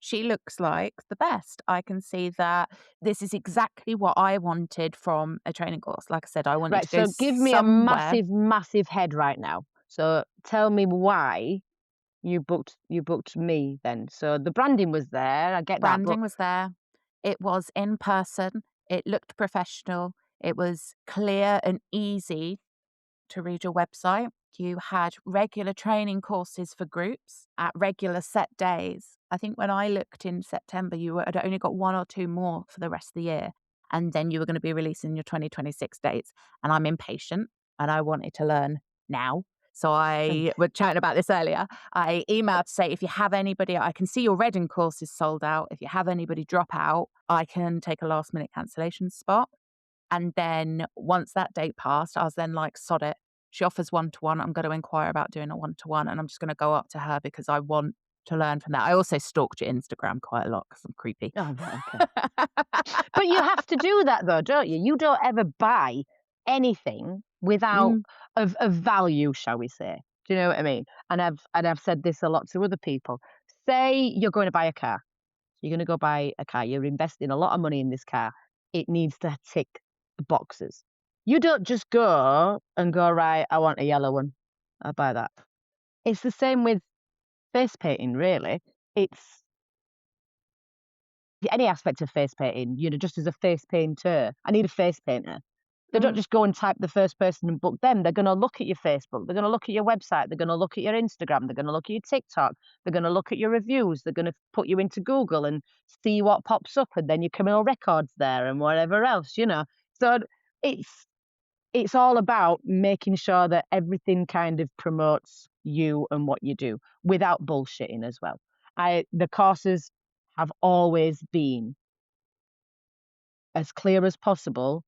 she looks like the best. I can see that this is exactly what I wanted from a training course." Like I said, I wanted Right. to go So, give me a somewhere. massive, massive head right now. So, tell me why you booked me then. So, the branding was there. I get that. But Branding was there. It was in person. It looked professional. It was clear and easy to read your website. You had regular training courses for groups at regular set days. I think when I looked in September, you had only got 1 or 2 more for the rest of the year. And then you were going to be releasing your 2026 dates. And I'm impatient and I wanted to learn now. So we're chatting about this earlier. I emailed to say, if you have anybody, I can see your Reading course is sold out. If you have anybody drop out, I can take a last minute cancellation spot. And then once that date passed, I was then like, sod it. She offers one-to-one. I'm going to inquire about doing a one-to-one, and I'm just going to go up to her because I want to learn from that. I also stalked your Instagram quite a lot because I'm creepy. Oh, right, okay. But you have to do that though, don't you? You don't ever buy anything without of value, shall we say? Do you know what I mean? And I've said this a lot to other people. Say you're going to buy a car. You're going to go buy a car. You're investing a lot of money in this car. It needs to tick the boxes. You don't just go and go, right, I want a yellow one. I'll buy that. It's the same with face painting, really. It's any aspect of face painting, just as a face painter. I need a face painter. They don't just go and type the first person and book them. They're going to look at your Facebook. They're going to look at your website. They're going to look at your Instagram. They're going to look at your TikTok. They're going to look at your reviews. They're going to put you into Google and see what pops up, and then your criminal records there and whatever else, So it's all about making sure that everything kind of promotes you and what you do without bullshitting as well. The courses have always been as clear as possible.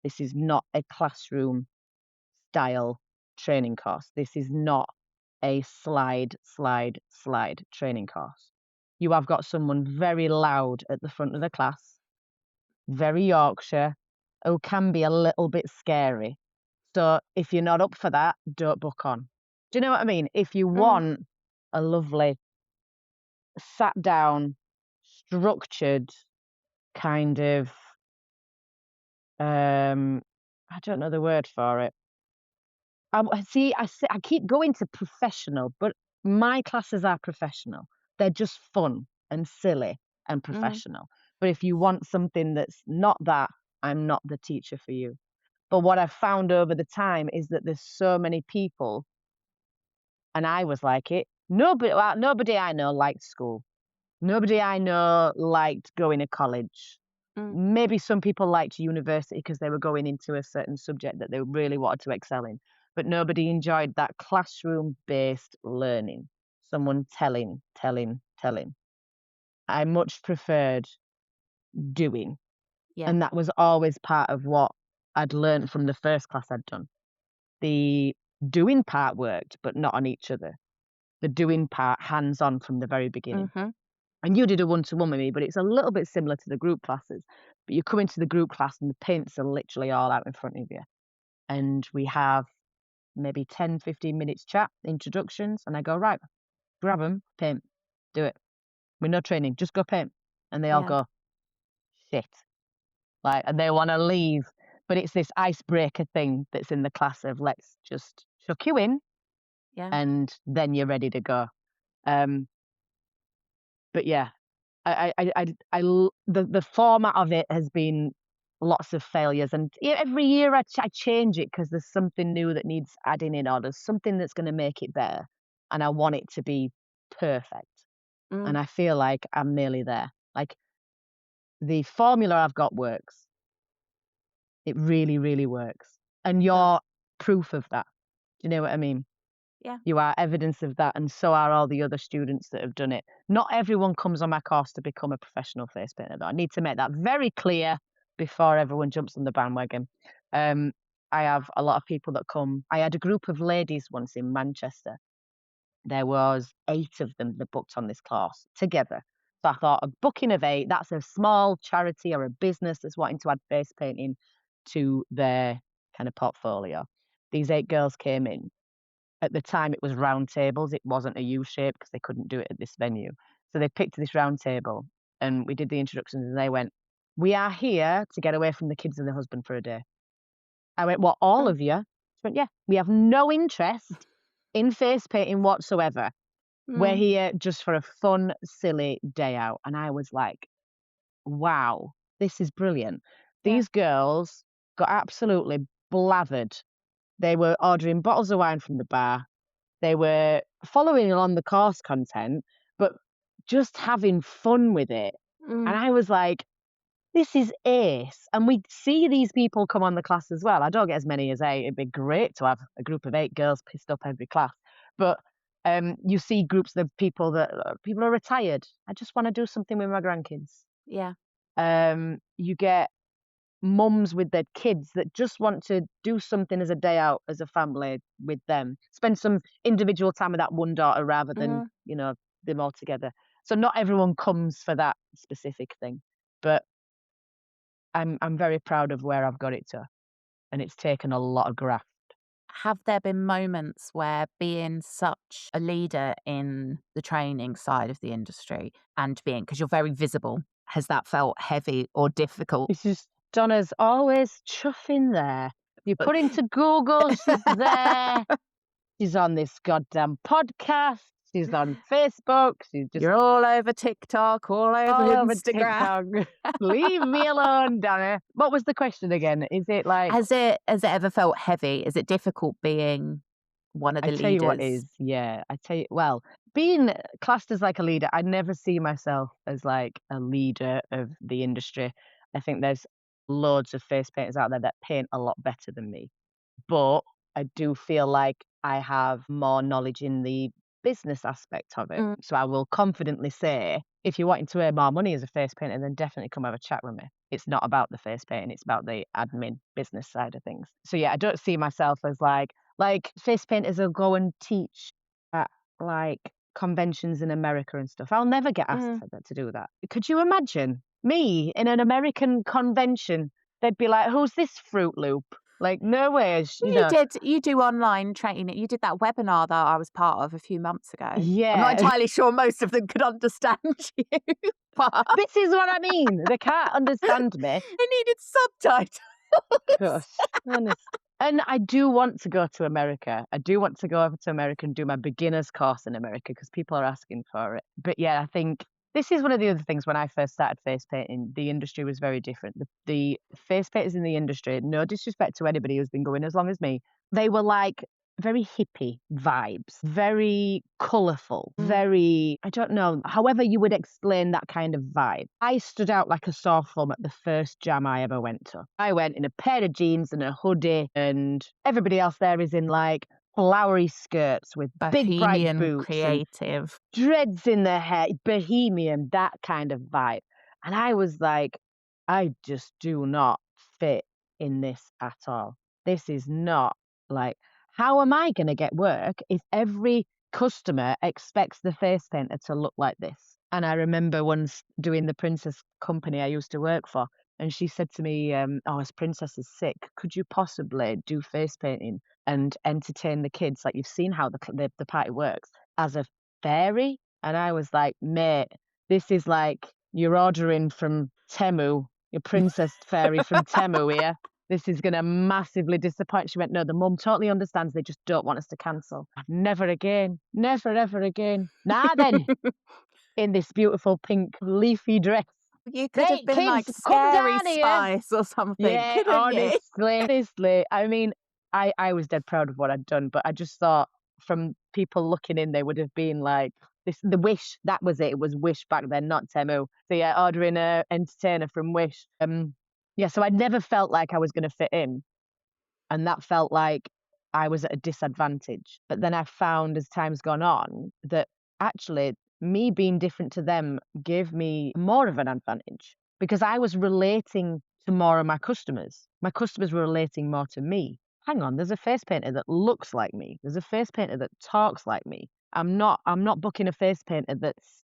This is not a classroom style training course. This is not a slide training course. You have got someone very loud at the front of the class, very Yorkshire, who can be a little bit scary. So if you're not up for that, don't book on. Do you know what I mean? If you want a lovely, sat down, structured kind of, I don't know the word for it. I keep going to professional, but my classes are professional. They're just fun and silly and professional. But if you want something that's not that, I'm not the teacher for you. But what I've found over the time is that there's so many people, and I was like it. Nobody I know liked school. Nobody I know liked going to college. Maybe some people liked university because they were going into a certain subject that they really wanted to excel in, but nobody enjoyed that classroom-based learning. Someone telling. I much preferred doing. Yeah. And that was always part of what I'd learned from the first class I'd done. The doing part worked, but not on each other. The doing part hands-on from the very beginning. Mhm. And you did a one-to-one with me, but it's a little bit similar to the group classes. But you come into the group class and the paints are literally all out in front of you. And we have maybe 10, 15 minutes chat, introductions, and I go, right, grab them, paint, do it. With no training, just go paint. And they all Yeah. go, shit. Like, and they want to leave. But it's this icebreaker thing that's in the class of let's just chuck you in Yeah. and then you're ready to go. But yeah, the format of it has been lots of failures, and every year I change it because there's something new that needs adding in, or there's something that's going to make it better, and I want it to be perfect. And I feel like I'm nearly there. Like the formula I've got works. It really, really works, and you're proof of that. Do you know what I mean? Yeah. You are evidence of that, and so are all the other students that have done it. Not everyone comes on my course to become a professional face painter, though. I need to make that very clear before everyone jumps on the bandwagon. I have a lot of people that come. I had a group of ladies once in Manchester. There was 8 of them that booked on this course together. So I thought a booking of 8, that's a small charity or a business that's wanting to add face painting to their kind of portfolio. These 8 girls came in. At the time, it was round tables. It wasn't a U shape because they couldn't do it at this venue. So they picked this round table and we did the introductions and they went, we are here to get away from the kids and the husband for a day. I went, what, all of you? She went, yeah, we have no interest in face painting whatsoever. We're here just for a fun, silly day out. And I was like, wow, this is brilliant. These girls got absolutely blathered. They were ordering bottles of wine from the bar. They were following along the course content, but just having fun with it. And I was like, this is ace. And we see these people come on the class as well. I don't get as many as 8. It'd be great to have a group of 8 girls pissed up every class. But you see groups of people that people are retired. I just want to do something with my grandkids. Yeah. You get mums with their kids that just want to do something as a day out as a family with them. Spend some individual time with that one daughter rather than, them all together. So not everyone comes for that specific thing. But I'm very proud of where I've got it to. And it's taken a lot of graft. Have there been moments where being such a leader in the training side of the industry and because you're very visible, has that felt heavy or difficult? It's just Donna's always chuffing there. You put into Google, she's there. She's on this goddamn podcast. She's on Facebook. She's just You're all over TikTok, all over Instagram. TikTok. Leave me alone, Donna. What was the question again? Is it like... Has it ever felt heavy? Is it difficult being one of the I leaders? tell you what is, yeah. Well, being classed as like a leader, I never see myself as like a leader of the industry. I think there's loads of face painters out there that paint a lot better than me. But I do feel like I have more knowledge in the business aspect of it. So I will confidently say, if you're wanting to earn more money as a face painter, then definitely come have a chat with me. It's not about the face painting, it's about the admin business side of things. So yeah, I don't see myself as like face painters will go and teach at like conventions in America and stuff. I'll never get asked to do that. Could you imagine me in an American convention? They'd be like, who's this Fruit Loop? Like, no way. You do online training. You did that webinar that I was part of a few months ago. Yeah. I'm not entirely sure most of them could understand you. But this is what I mean. They can't understand me. It needed subtitles. Gosh, honest. And I do want to go to America. I do want to go over to America and do my beginner's course in America because people are asking for it. But yeah, I think this is one of the other things. When I first started face painting, the industry was very different. The face painters in the industry, no disrespect to anybody who's been going as long as me, they were like very hippie vibes, very colourful, very, I don't know, however you would explain that kind of vibe. I stood out like a sore thumb at the first jam I ever went to. I went in a pair of jeans and a hoodie, and everybody else there is in like flowery skirts with big bright Bohemian boots and creative. dreads in their hair, bohemian, that kind of vibe. And I was like, I just do not fit in this at all. This is not like, how am I going to get work if every customer expects the face painter to look like this? And I remember once doing the Princess company I used to work for, and she said to me, oh, as Princess is sick, could you possibly do face painting and entertain the kids? Like, you've seen how the party works as a fairy. And I was like, mate, this is like you're ordering from Temu, your princess fairy from Temu here. This is going to massively disappoint. She went, no, the mum totally understands. They just don't want us to cancel. Never again. Never, ever again. Now then, in this beautiful pink leafy dress. You could have Right, been like kids, come Scary down here. Spice or something, Yeah, couldn't you? honestly. I mean, I was dead proud of what I'd done, but I just thought from people looking in, they would have been like, the Wish, that was it. It was Wish back then, not Temu. So yeah, ordering a entertainer from Wish. Yeah, so I never felt like I was going to fit in. And that felt like I was at a disadvantage. But then I found as time's gone on that actually me being different to them gave me more of an advantage because I was relating to more of my customers. My customers were relating more to me. Hang on, there's a face painter that looks like me. There's a face painter that talks like me. I'm not booking a face painter that's,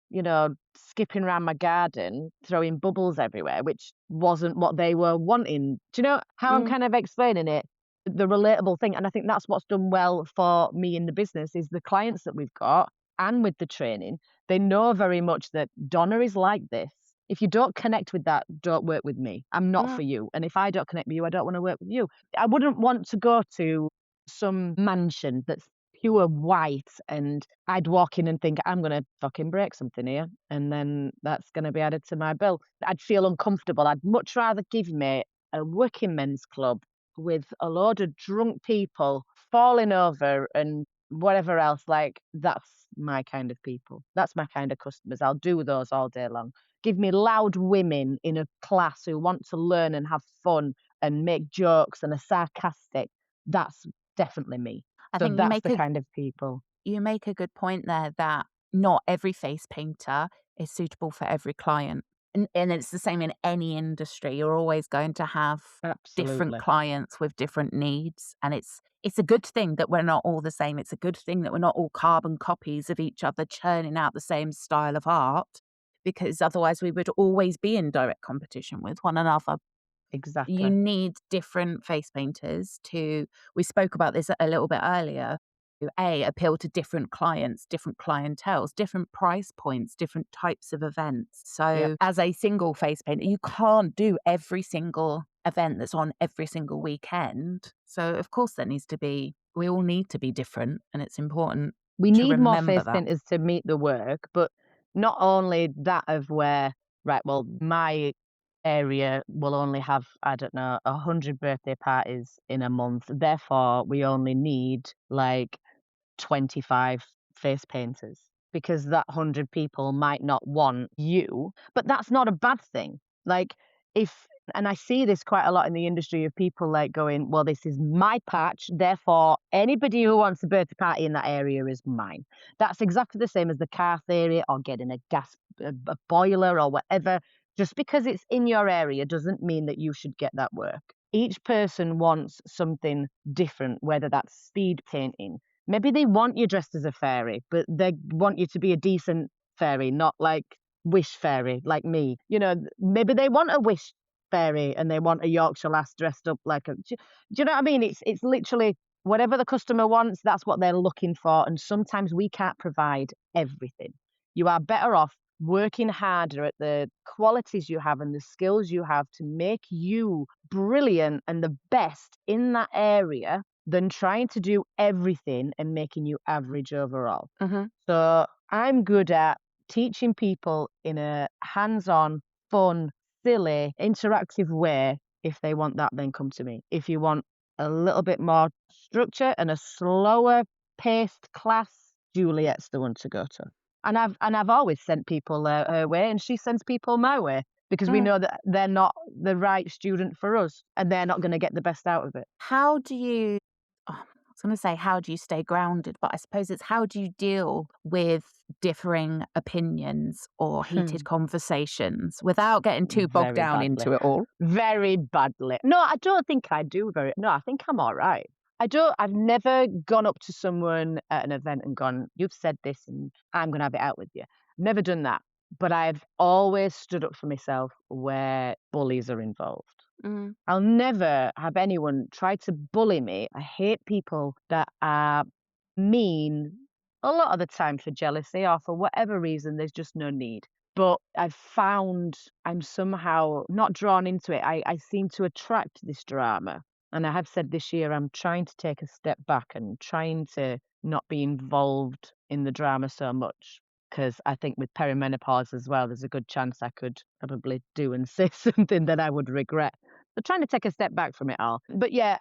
skipping around my garden, throwing bubbles everywhere, which wasn't what they were wanting. Do you know how I'm kind of explaining it? The relatable thing. And I think that's what's done well for me in the business is the clients that we've got and with the training, they know very much that Donna is like this. If you don't connect with that, don't work with me. I'm not for you. And if I don't connect with you, I don't want to work with you. I wouldn't want to go to some mansion that's pure white and I'd walk in and think, I'm going to fucking break something here. And then that's going to be added to my bill. I'd feel uncomfortable. I'd much rather give me a working men's club with a load of drunk people falling over and whatever else. Like, that's my kind of people. That's my kind of customers. I'll do those all day long. Give me loud women in a class who want to learn and have fun and make jokes and are sarcastic. That's definitely me. I So think that's the kind of people. you make a good point there that not every face painter is suitable for every client. And it's the same in any industry. You're always going to have different Absolutely. clients with different needs. And it's a good thing that we're not all the same. It's a good thing that we're not all carbon copies of each other churning out the same style of art, because otherwise we would always be in direct competition with one another. Exactly. You need different face painters we spoke about this a little bit earlier, to appeal to different clients, different clienteles, different price points, different types of events. So as a single face painter, you can't do every single event that's on every single weekend. So of course we all need to be different, and it's important. We to need more remember face that. painters to meet the work, but not only that of where, right, well, my area will only have, I don't know, 100 birthday parties in a month. Therefore, we only need like 25 face painters because that 100 people might not want you, but that's not a bad thing. Like, and I see this quite a lot in the industry of people like going, well, this is my patch, therefore anybody who wants a birthday party in that area is mine. That's exactly the same as the car theory or getting a boiler or whatever. Just because it's in your area doesn't mean that you should get that work. Each person wants something different, whether that's speed painting. Maybe they want you dressed as a fairy, but they want you to be a decent fairy, not like Wish fairy, like me. Maybe they want a Wish fairy and they want a Yorkshire lass dressed up like a. Do you know what I mean? It's literally whatever the customer wants, that's what they're looking for. And sometimes we can't provide everything. You are better off working harder at the qualities you have and the skills you have to make you brilliant and the best in that area than trying to do everything and making you average overall. So I'm good at teaching people in a hands-on, fun, silly, interactive way. If they want that, then come to me. If you want a little bit more structure and a slower paced class, Juliet's the one to go to. And I've always sent people her way, and she sends people my way because we Mm. know that they're not the right student for us, and they're not going to get the best out of it. How do you, I was going to say, how do you stay grounded? But I suppose it's how do you deal with differing opinions or heated conversations without getting too bogged Very down badly. into it all? Very badly. No, I don't think I do no, I think I'm all right. I've never gone up to someone at an event and gone, you've said this and I'm going to have it out with you. Never done that. But I've always stood up for myself where bullies are involved. Mm. I'll never have anyone try to bully me. I hate people that are mean a lot of the time for jealousy or for whatever reason. There's just no need. But I've found I'm somehow not drawn into it. I seem to attract this drama. And I have said this year, I'm trying to take a step back and trying to not be involved in the drama so much. Because I think with perimenopause as well, there's a good chance I could probably do and say something that I would regret. So trying to take a step back from it all. But yeah,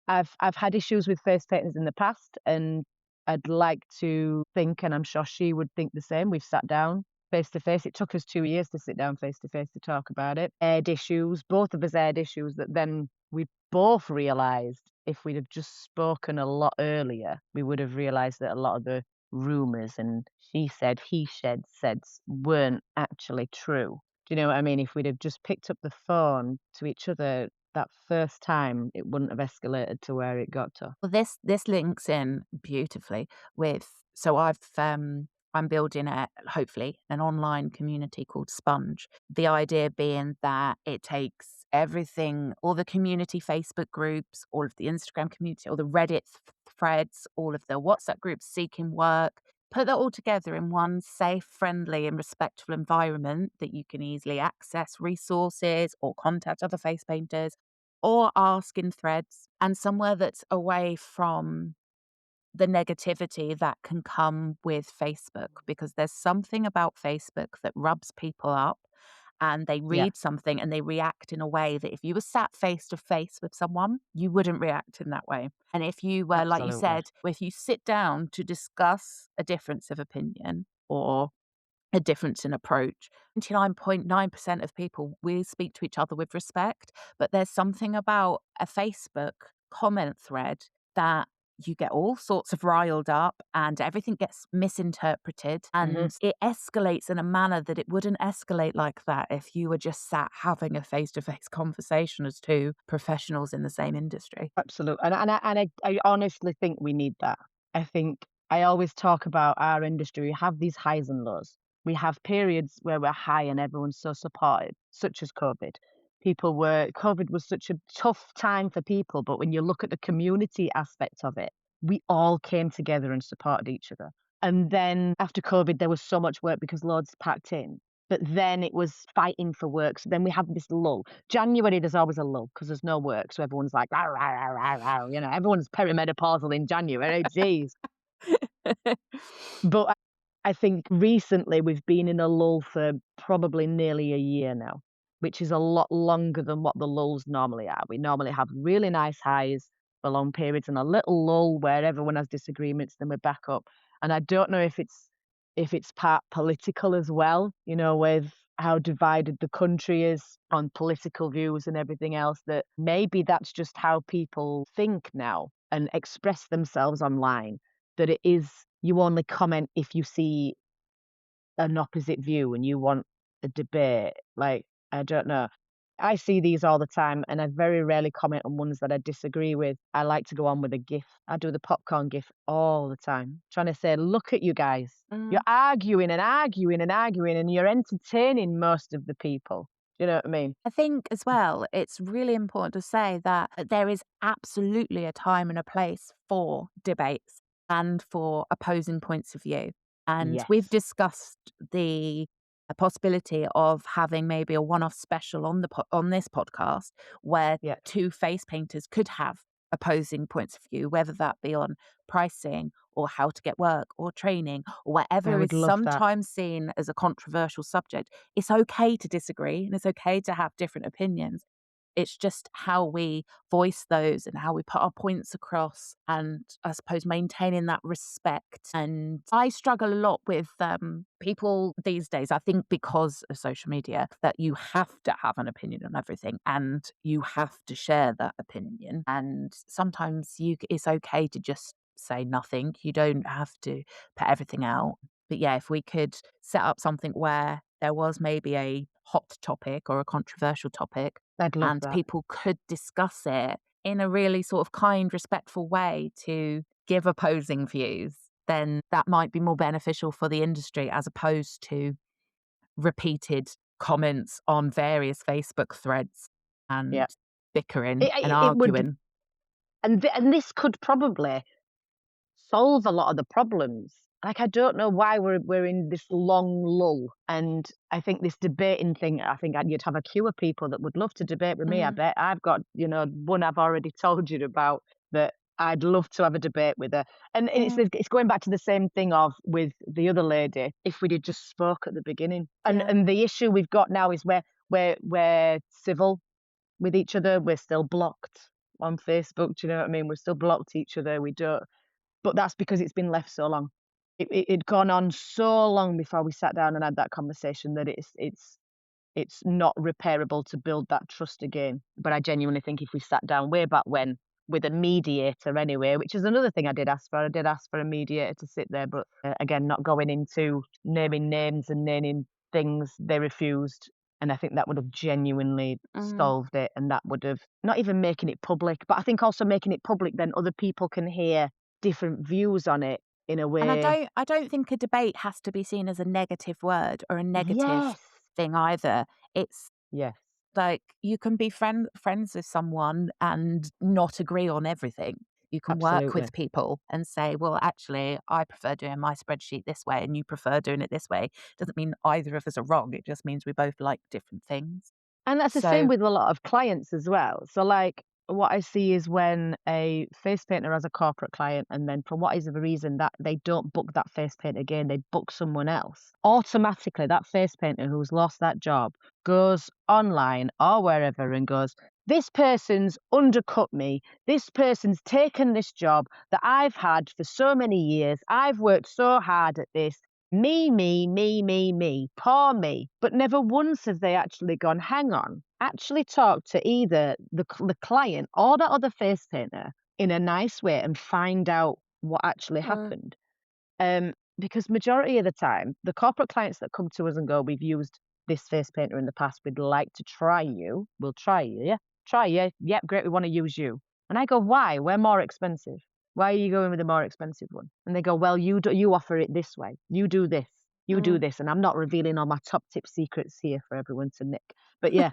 I've had issues with face painters in the past, and I'd like to think, and I'm sure she would think the same. We've sat down face to face. It took us 2 years to sit down face to face to talk about it. Aired issues, both of us aired issues that then we both realised if we'd have just spoken a lot earlier, we would have realised that a lot of the rumours and she said, he said weren't actually true. Do you know what I mean? If we'd have just picked up the phone to each other that first time, it wouldn't have escalated to where it got to. Well, this links in beautifully with, so I'm building hopefully an online community called Sponge. The idea being that it takes everything, all the community Facebook groups, all of the Instagram community, all the Reddit threads, all of the WhatsApp groups seeking work, put that all together in one safe, friendly, and respectful environment that you can easily access resources or contact other face painters or ask in threads, and somewhere that's away from the negativity that can come with Facebook, because there's something about Facebook that rubs people up and they Yeah, read something and they react in a way that if you were sat face to face with someone, you wouldn't react in that way. And if you were, like you absolutely. said, if you sit down to discuss a difference of opinion or a difference in approach. 99.9% of people will speak to each other with respect, but there's something about a Facebook comment thread that you get all sorts of riled up and everything gets misinterpreted Mhm. and it escalates in a manner that it wouldn't escalate like that if you were just sat having a face-to-face conversation as two professionals in the same industry. Absolutely. And I honestly think we need that. I think I always talk about our industry. We have these highs and lows. We have periods where we're high and everyone's so supportive, such as COVID. COVID was such a tough time for people, but when you look at the community aspect of it, we all came together and supported each other. And then after COVID, there was so much work because loads packed in. But then it was fighting for work. So then we have this lull. January, there's always a lull because there's no work. So everyone's like, "Rah, rah, rah, rah, rah," everyone's perimenopausal in January. Geez. But I think recently we've been in a lull for probably nearly a year now, which is a lot longer than what the lulls normally are. We normally have really nice highs for long periods and a little lull where everyone has disagreements, then we're back up. And I don't know if it's part political as well, with how divided the country is on political views and everything else, that maybe that's just how people think now and express themselves online, that it is you only comment if you see an opposite view and you want a debate. Like, I don't know. I see these all the time and I very rarely comment on ones that I disagree with. I like to go on with a GIF. I do the popcorn GIF all the time, trying to say, look at you guys. You're Mm. arguing and arguing and arguing and you're entertaining most of the people. Do you know what I mean? I think as well, it's really important to say that there is absolutely a time and a place for debates and for opposing points of view. And we've Yes. discussed the possibility of having maybe a one-off special on on this podcast where Yeah. two face painters could have opposing points of view, whether that be on pricing or how to get work or training or I whatever is would love that. sometimes seen as a controversial subject. It's okay to disagree and it's okay to have different opinions. It's just how we voice those and how we put our points across, and I suppose maintaining that respect. And I struggle a lot with people these days, I think because of social media, that you have to have an opinion on everything and you have to share that opinion. And sometimes it's okay to just say nothing. You don't have to put everything out. But yeah, if we could set up something where there was maybe a hot topic or a controversial topic, I'd love and that. people could discuss it in a really sort of kind, respectful way to give opposing views, then that might be more beneficial for the industry as opposed to repeated comments on various Facebook threads and Yeah. bickering and It would, arguing. and this could probably solve a lot of the problems. Like, I don't know why we're in this long lull, and I think this debating thing. I think you'd have a queue of people that would love to debate with me. I bet I've got one I've already told you about that I'd love to have a debate with her. And it's going back to the same thing of with the other lady. If we'd just spoke at the beginning, and the issue we've got now is we're civil with each other. We're still blocked on Facebook. Do you know what I mean? We're still blocked each other. We don't. But that's because it's been left so long. It'd gone on so long before we sat down and had that conversation that it's not repairable to build that trust again. But I genuinely think if we sat down way back when with a mediator anyway, which is another thing I did ask for. I did ask for a mediator to sit there, but again, not going into naming names and naming things, they refused. And I think that would have genuinely solved it. And that would have not even making it public, but I think also making it public, then other people can hear different views on it in a way. And I don't think a debate has to be seen as a negative word or a negative Yes. thing either. It's Yes. like you can be friends with someone and not agree on everything. You can work Absolutely. with people and say, well, actually, I prefer doing my spreadsheet this way and you prefer doing it this way. Doesn't mean either of us are wrong. It just means we both like different things. And that's the same with a lot of clients as well. So, like, what I see is when a face painter has a corporate client, and then for what is the reason that they don't book that face paint again, they book someone else. Automatically, that face painter who's lost that job goes online or wherever and goes, this person's undercut me. This person's taken this job that I've had for so many years. I've worked so hard at this. Me, poor me. But never once have they actually gone, hang on, actually talk to either the client or that other face painter in a nice way and find out what actually happened. Because majority of the time, the corporate clients that come to us and go, we've used this face painter in the past, we'd like to try you. We'll try you, yeah? Try you. Yep, great, we want to use you. And I go, why? We're more expensive. Why are you going with a more expensive one? And they go, well, you offer it this way. You do this. You do this. And I'm not revealing all my top tip secrets here for everyone to nick. But yeah,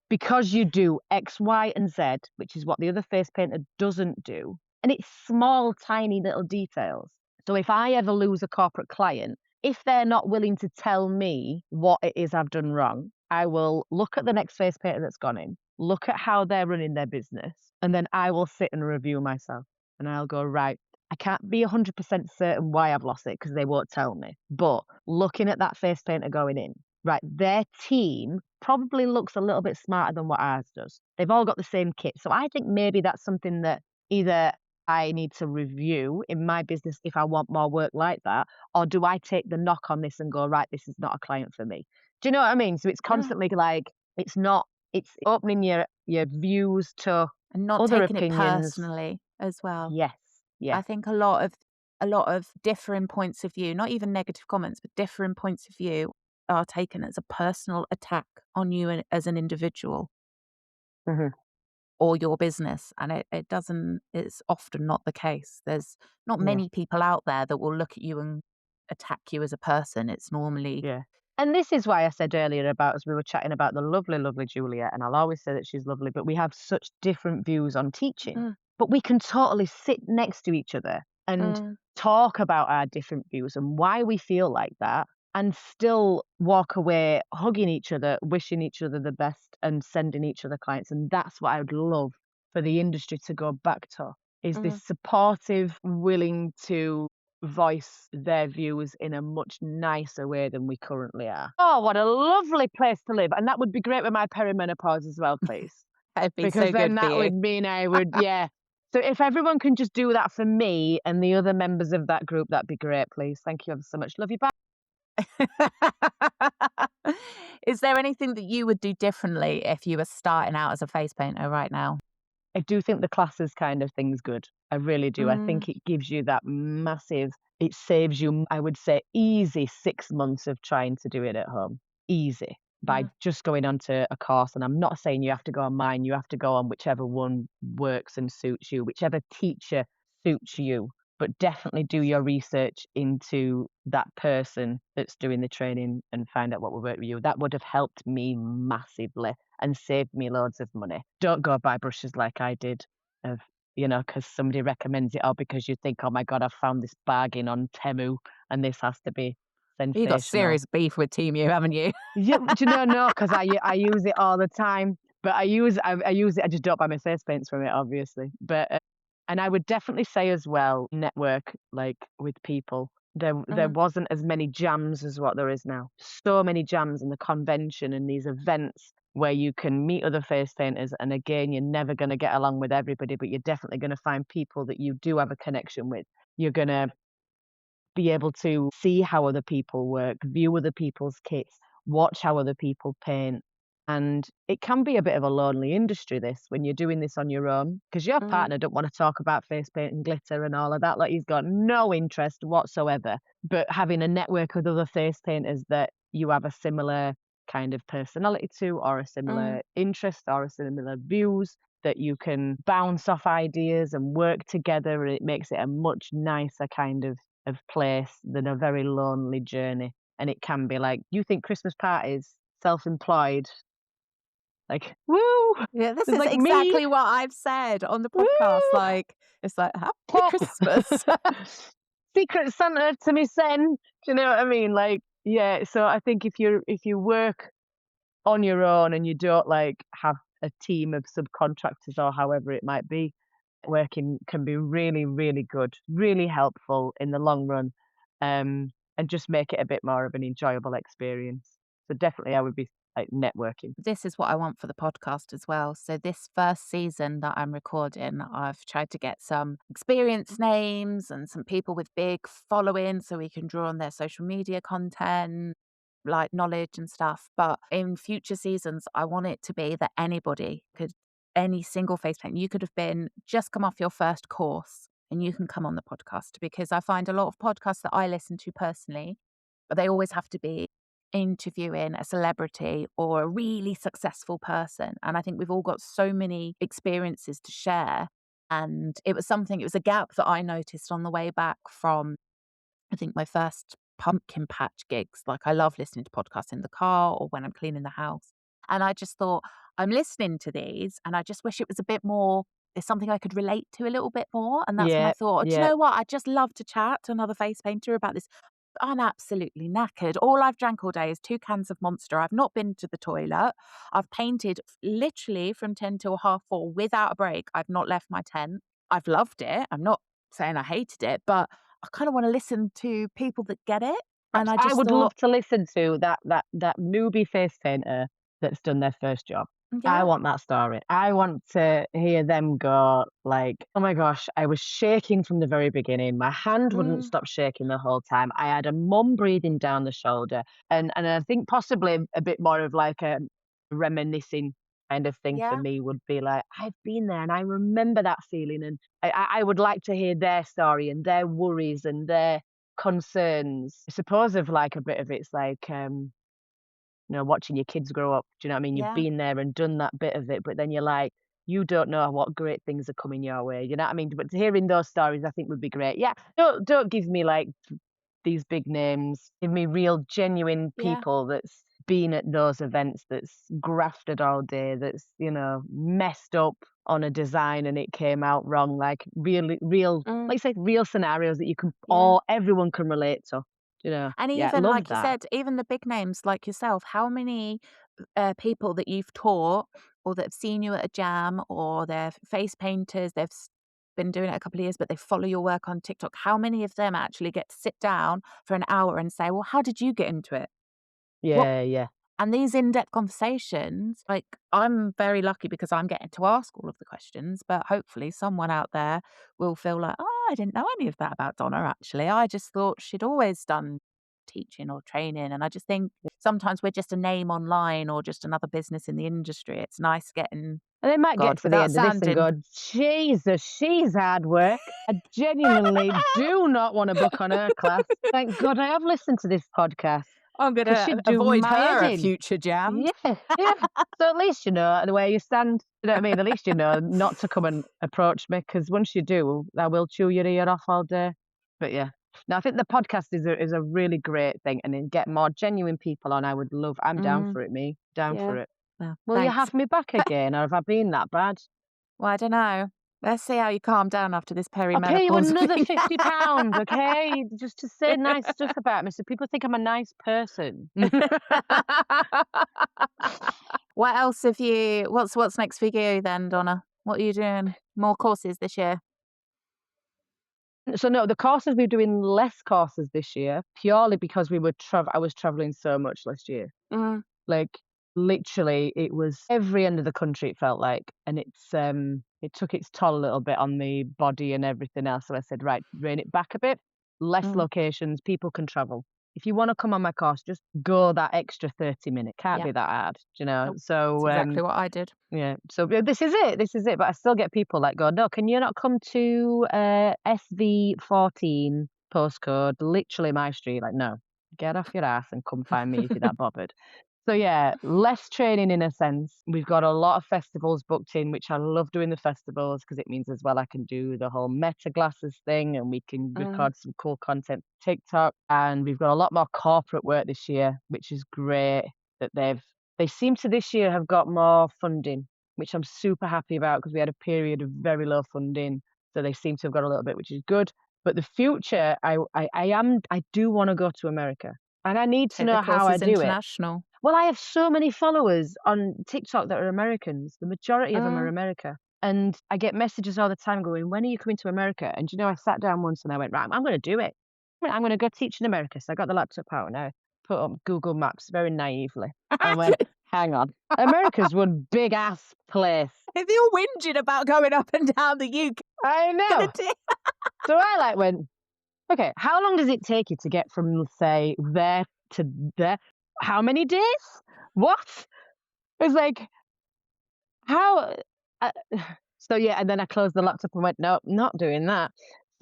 because you do X, Y, and Z, which is what the other face painter doesn't do. And it's small, tiny little details. So if I ever lose a corporate client, if they're not willing to tell me what it is I've done wrong, I will look at the next face painter that's gone in, look at how they're running their business, and then I will sit and review myself. And I'll go, right, I can't be 100% certain why I've lost it because they won't tell me. But looking at that face painter going in, right, their team probably looks a little bit smarter than what ours does. They've all got the same kit. So I think maybe that's something that either I need to review in my business if I want more work like that, or do I take the knock on this and go, right, this is not a client for me? Do you know what I mean? So it's constantly like, it's opening your views to and not other taking opinions. it personally as well. Yes. Yeah. I think a lot of differing points of view, not even negative comments, but differing points of view are taken as a personal attack on you as an individual or your business. And it's often not the case. There's not many people out there that will look at you and attack you as a person. It's normally. Yeah. And this is why I said earlier about, as we were chatting about the lovely, lovely Julia, and I'll always say that she's lovely, but we have such different views on teaching. But we can totally sit next to each other and talk about our different views and why we feel like that, and still walk away hugging each other, wishing each other the best and sending each other clients. And that's what I would love for the industry to go back to, is this supportive, willing to voice their views in a much nicer way than we currently are. Oh, what a lovely place to live. And that would be great with my perimenopause as well, please. That'd be because so then good for that you. would mean I would, yeah. So if everyone can just do that for me and the other members of that group, that'd be great, please. Thank you ever so much. Love you, bye. Is there anything that you would do differently if you were starting out as a face painter right now? I do think the classes kind of thing's good. I really do. I Mm, think it gives you that massive, it saves you, I would say, easy 6 months of trying to do it at home. Easy. By mm, just going onto a course. And I'm not saying you have to go on mine, you have to go on whichever one works and suits you, whichever teacher suits you. But definitely do your research into that person that's doing the training and find out what will work with you. That would have helped me massively and saved me loads of money. Don't go buy brushes like I did, of because somebody recommends it, or because you think, oh my God, I've found this bargain on Temu and this has to be you got sensational. serious beef with Temu, haven't you? Yeah, do you know? No, because I use it all the time. But I use it. I just don't buy my face paints from it, obviously. But and I would definitely say as well, network like with people. There Mm, wasn't as many jams as what there is now. So many jams in the convention and these events where you can meet other face painters. And again, you're never going to get along with everybody, but you're definitely going to find people that you do have a connection with. You're going to be able to see how other people work, view other people's kits, watch how other people paint. And it can be a bit of a lonely industry, this, when you're doing this on your own, because your mm, partner don't want to talk about face paint and glitter and all of that. Like, he's got no interest whatsoever. But having a network with other face painters that you have a similar kind of personality to, or a mm. similar interest, or a similar views, that you can bounce off ideas and work together, and it makes it a much nicer kind of place than a very lonely journey. And it can be like, you think Christmas parties, self-employed, like, woo, Yeah, this there's is like me, exactly what I've said on the podcast. woo, Like, it's like, happy pop, Christmas. Secret Santa to me sen. Do you know what I mean? Like, yeah. So I think if you work on your own and you don't like have a team of subcontractors or however it might be, working can be really, really good, really helpful in the long run, and just make it a bit more of an enjoyable experience. So definitely, I would be like networking. This is what I want for the podcast as well. So, this first season that I'm recording, I've tried to get some experienced names and some people with big followings so we can draw on their social media content, like knowledge and stuff. But in future seasons, I want it to be that anybody could, any single face paint, you could have been just come off your first course and you can come on the podcast, because I find a lot of podcasts that I listen to personally, but they always have to be interviewing a celebrity or a really successful person. And I think we've all got so many experiences to share. And it was a gap that I noticed on the way back from, I think, my first pumpkin patch gigs. Like, I love listening to podcasts in the car or when I'm cleaning the house. And I just thought, I'm listening to these and I just wish it was a bit more, it's something I could relate to a little bit more. And that's when I Yeah, thought, do you yeah. know what? I'd just love to chat to another face painter about this. I'm absolutely knackered. All I've drank all day is 2 cans of Monster. I've not been to the toilet. I've painted literally from 10 till 4:30 without a break. I've not left my tent. I've loved it. I'm not saying I hated it, but I kind of want to listen to people that get it. And I I just would love thought, to listen to that newbie face painter that's done their first job. I yeah, want that story. I want to hear them go like, "Oh my gosh, I was shaking from the very beginning. My hand wouldn't mm, stop shaking the whole time. I had a mum breathing down the shoulder." And I think possibly a bit more of like a reminiscing kind of thing for yeah, me would be like, I've been there and I remember that feeling. And I would like to hear their story and their worries and their concerns. I suppose of like a bit of it's like watching your kids grow up. Do you know what I mean? You've yeah, been there and done that bit of it, but then you're like, you don't know what great things are coming your way. You know what I mean? But hearing those stories, I think would be great. Yeah, don't give me like these big names. Give me real, genuine yeah. people that's been at those events, that's grafted all day, that's messed up on a design and it came out wrong. Like really, real, Mm, like you say, real scenarios that you can yeah. everyone can relate to. And Yeah, even love like you that. said, even the big names like yourself, how many people that you've taught or that have seen you at a jam, or they're face painters, been doing it a couple of years, but they follow your work on TikTok. How many of them actually get to sit down for an hour and say, well, how did you get into it? What Yeah, yeah. And these in-depth conversations, like, I'm very lucky because I'm getting to ask all of the questions, but hopefully someone out there will feel like, oh, I didn't know any of that about Donna, actually. I just thought she'd always done teaching or training. And I just think sometimes we're just a name online or just another business in the industry. It's nice getting, And they might get God, to the without end of this and go, sounding, Jesus, she's hard work. I genuinely do not want to book on her class. Thank God I have listened to this podcast I'm going because to she'd do avoid my her head at in. future jams. Yeah, yeah. So at least you know the way you stand. You know what I mean? At least you know not to come and approach me, because once you do, I will chew your ear off all day. But yeah, no, I think the podcast is a really great thing, and then get more genuine people on. I would love. I'm down for it. Me down Yeah. for it. Well, Will you thanks. have me back again, or have I been that bad? Well, I don't know. Let's see how you calm down after this I'll pay you perimenopause another thing. £50, okay? Just to say nice stuff about me, so people think I'm a nice person. What else have you? What's next for you then, Donna? What are you doing? More courses this year? So no, the courses, we're doing less courses this year purely because I was traveling so much last year. Mm, Like literally, it was every end of the country. It felt like, and it took its toll a little bit on the body and everything else. So I said, right, rein it back a bit. Less mm, locations, people can travel. If you want to come on my course, just go that extra 30 minutes. Can't yeah. be that hard, you know. Nope. So That's exactly what I did. yeah. So this is it. This is it. But I still get people like go, no, can you not come to SV14 postcode, literally my street? Like, no, get off your ass and come find me if you're that bothered. So yeah, less training in a sense. We've got a lot of festivals booked in, which I love doing the festivals because it means as well I can do the whole meta glasses thing, and we can Mm, record some cool content for TikTok. And we've got a lot more corporate work this year, which is great that they seem to this year have got more funding, which I'm super happy about because we had a period of very low funding. So they seem to have got a little bit, which is good. But the future, I do want to go to America, and I need to take the know how I courses do it. international. Well, I have so many followers on TikTok that are Americans. The majority of them are America. And I get messages all the time going, when are you coming to America? And you know, I sat down once and I went, right, I'm going to do it. I'm going to go teach in America. So I got the laptop out and I put up Google Maps very naively. I went, hang on. America's one big ass place. They're all whinging about going up and down the UK. I know. So I went, okay, how long does it take you to get from, say, there to there? How many days? What? It's like, how? So yeah, and then I closed the laptop and went, no, not doing that.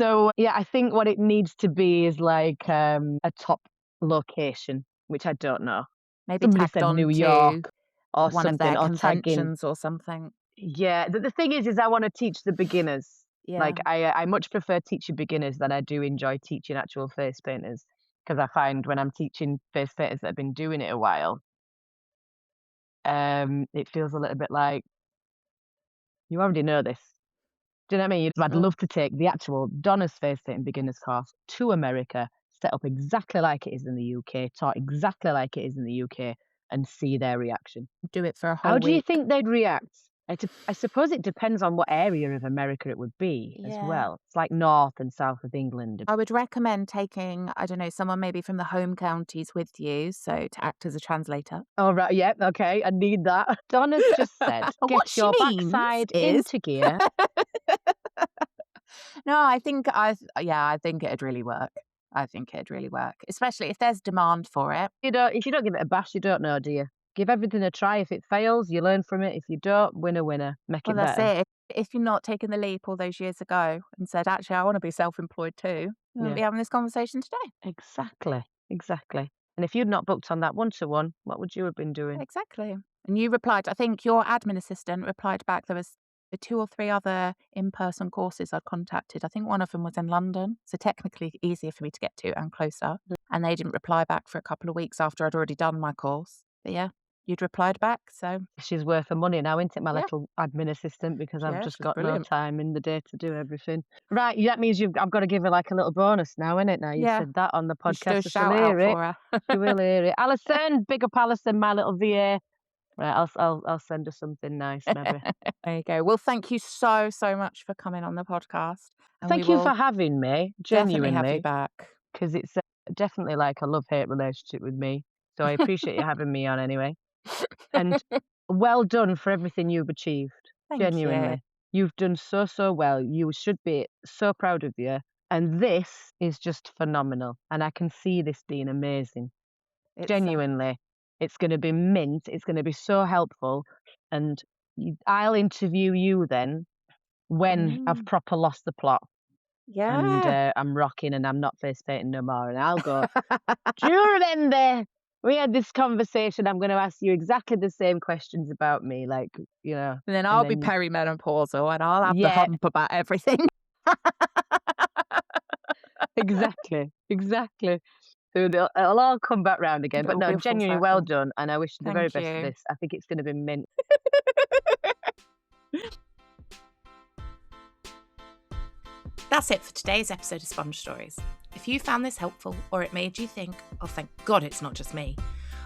So yeah, I think what it needs to be is like a top location, which I don't know. Maybe Somebody tagged said on New to York or one of something, their or tagging. conventions or something. Yeah, the thing is I want to teach the beginners. Yeah. Like I much prefer teaching beginners than I do enjoy teaching actual face painters, because I find when I'm teaching face painters that have been doing it a while, it feels a little bit like, you already know this. Do you know what I mean? I'd love to take the actual Donna's face painting beginners course to America, set up exactly like it is in the UK, taught exactly like it is in the UK, and see their reaction. Do it for a whole How week. do you think they'd react? I suppose it depends on what area of America it would be as well. It's like north and south of England. I would recommend taking, I don't know, someone maybe from the home counties with you, so to act as a translator. Oh, right, yeah, okay, I need that. Donna's just said, What get she your means backside is- into gear. No, I think it'd really work. I think it'd really work, especially if there's demand for it. If you don't give it a bash, you don't know, do you? Give everything a try. If it fails, you learn from it. If you don't, winner, make Well, it that's better. it. If you're not taking the leap all those years ago and said, actually, I want to be self-employed too, we wouldn't be having this conversation today. Exactly. And if you'd not booked on that one-to-one, what would you have been doing? Exactly. And you replied, I think your admin assistant replied back, there was 2 or 3 other in-person courses I'd contacted. I think one of them was in London, so technically easier for me to get to and closer. And they didn't reply back for a couple of weeks after I'd already done my course. But yeah, you'd replied back, so She's worth her money now, isn't it, my Yeah. little admin assistant, because I've Yeah, just she's got brilliant. no time in the day to do everything. Right, that means I've got to give her like a little bonus now, innit? Now you Yeah. said that on the You should do a podcast, so she'll shout out hear it. for her. She will hear it. Alison, big up Alison, my little VA. Right, I'll send her something nice, maybe. There you go. Well, thank you so much for coming on the podcast. And Thank we you will for having me, definitely have you genuinely, back. because it's definitely like a love-hate relationship with me. So I appreciate you having me on anyway. And well done for everything you've achieved. Thank Genuinely. You've done so well. You should be so proud of you. And this is just phenomenal. And I can see this being amazing. you. Genuinely. It's going to be mint. It's going to be so helpful. And I'll interview you then when I've proper lost the plot. Yeah. And I'm rocking and I'm not face painting no more. And I'll go, do you remember we had this conversation? I'm going to ask you exactly the same questions about me. Like, you know. And then I'll be perimenopausal and I'll have the Yeah. hump about everything. Exactly. So it'll all come back round again. But It'll no, be a full genuinely well circle. done. And I wish you the very Thank best for you. this. I think it's going to be mint. That's it for today's episode of Sponge Stories. If you found this helpful or it made you think, oh, thank God it's not just me,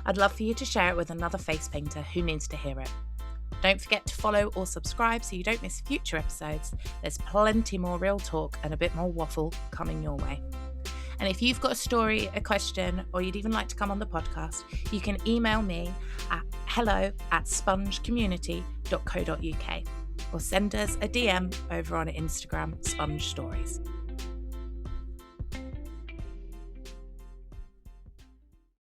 I'd love for you to share it with another face painter who needs to hear it. Don't forget to follow or subscribe so you don't miss future episodes. There's plenty more real talk and a bit more waffle coming your way. And if you've got a story, a question, or you'd even like to come on the podcast, you can email me at hello@spongecommunity.co.uk or send us a DM over on Instagram, Sponge Stories.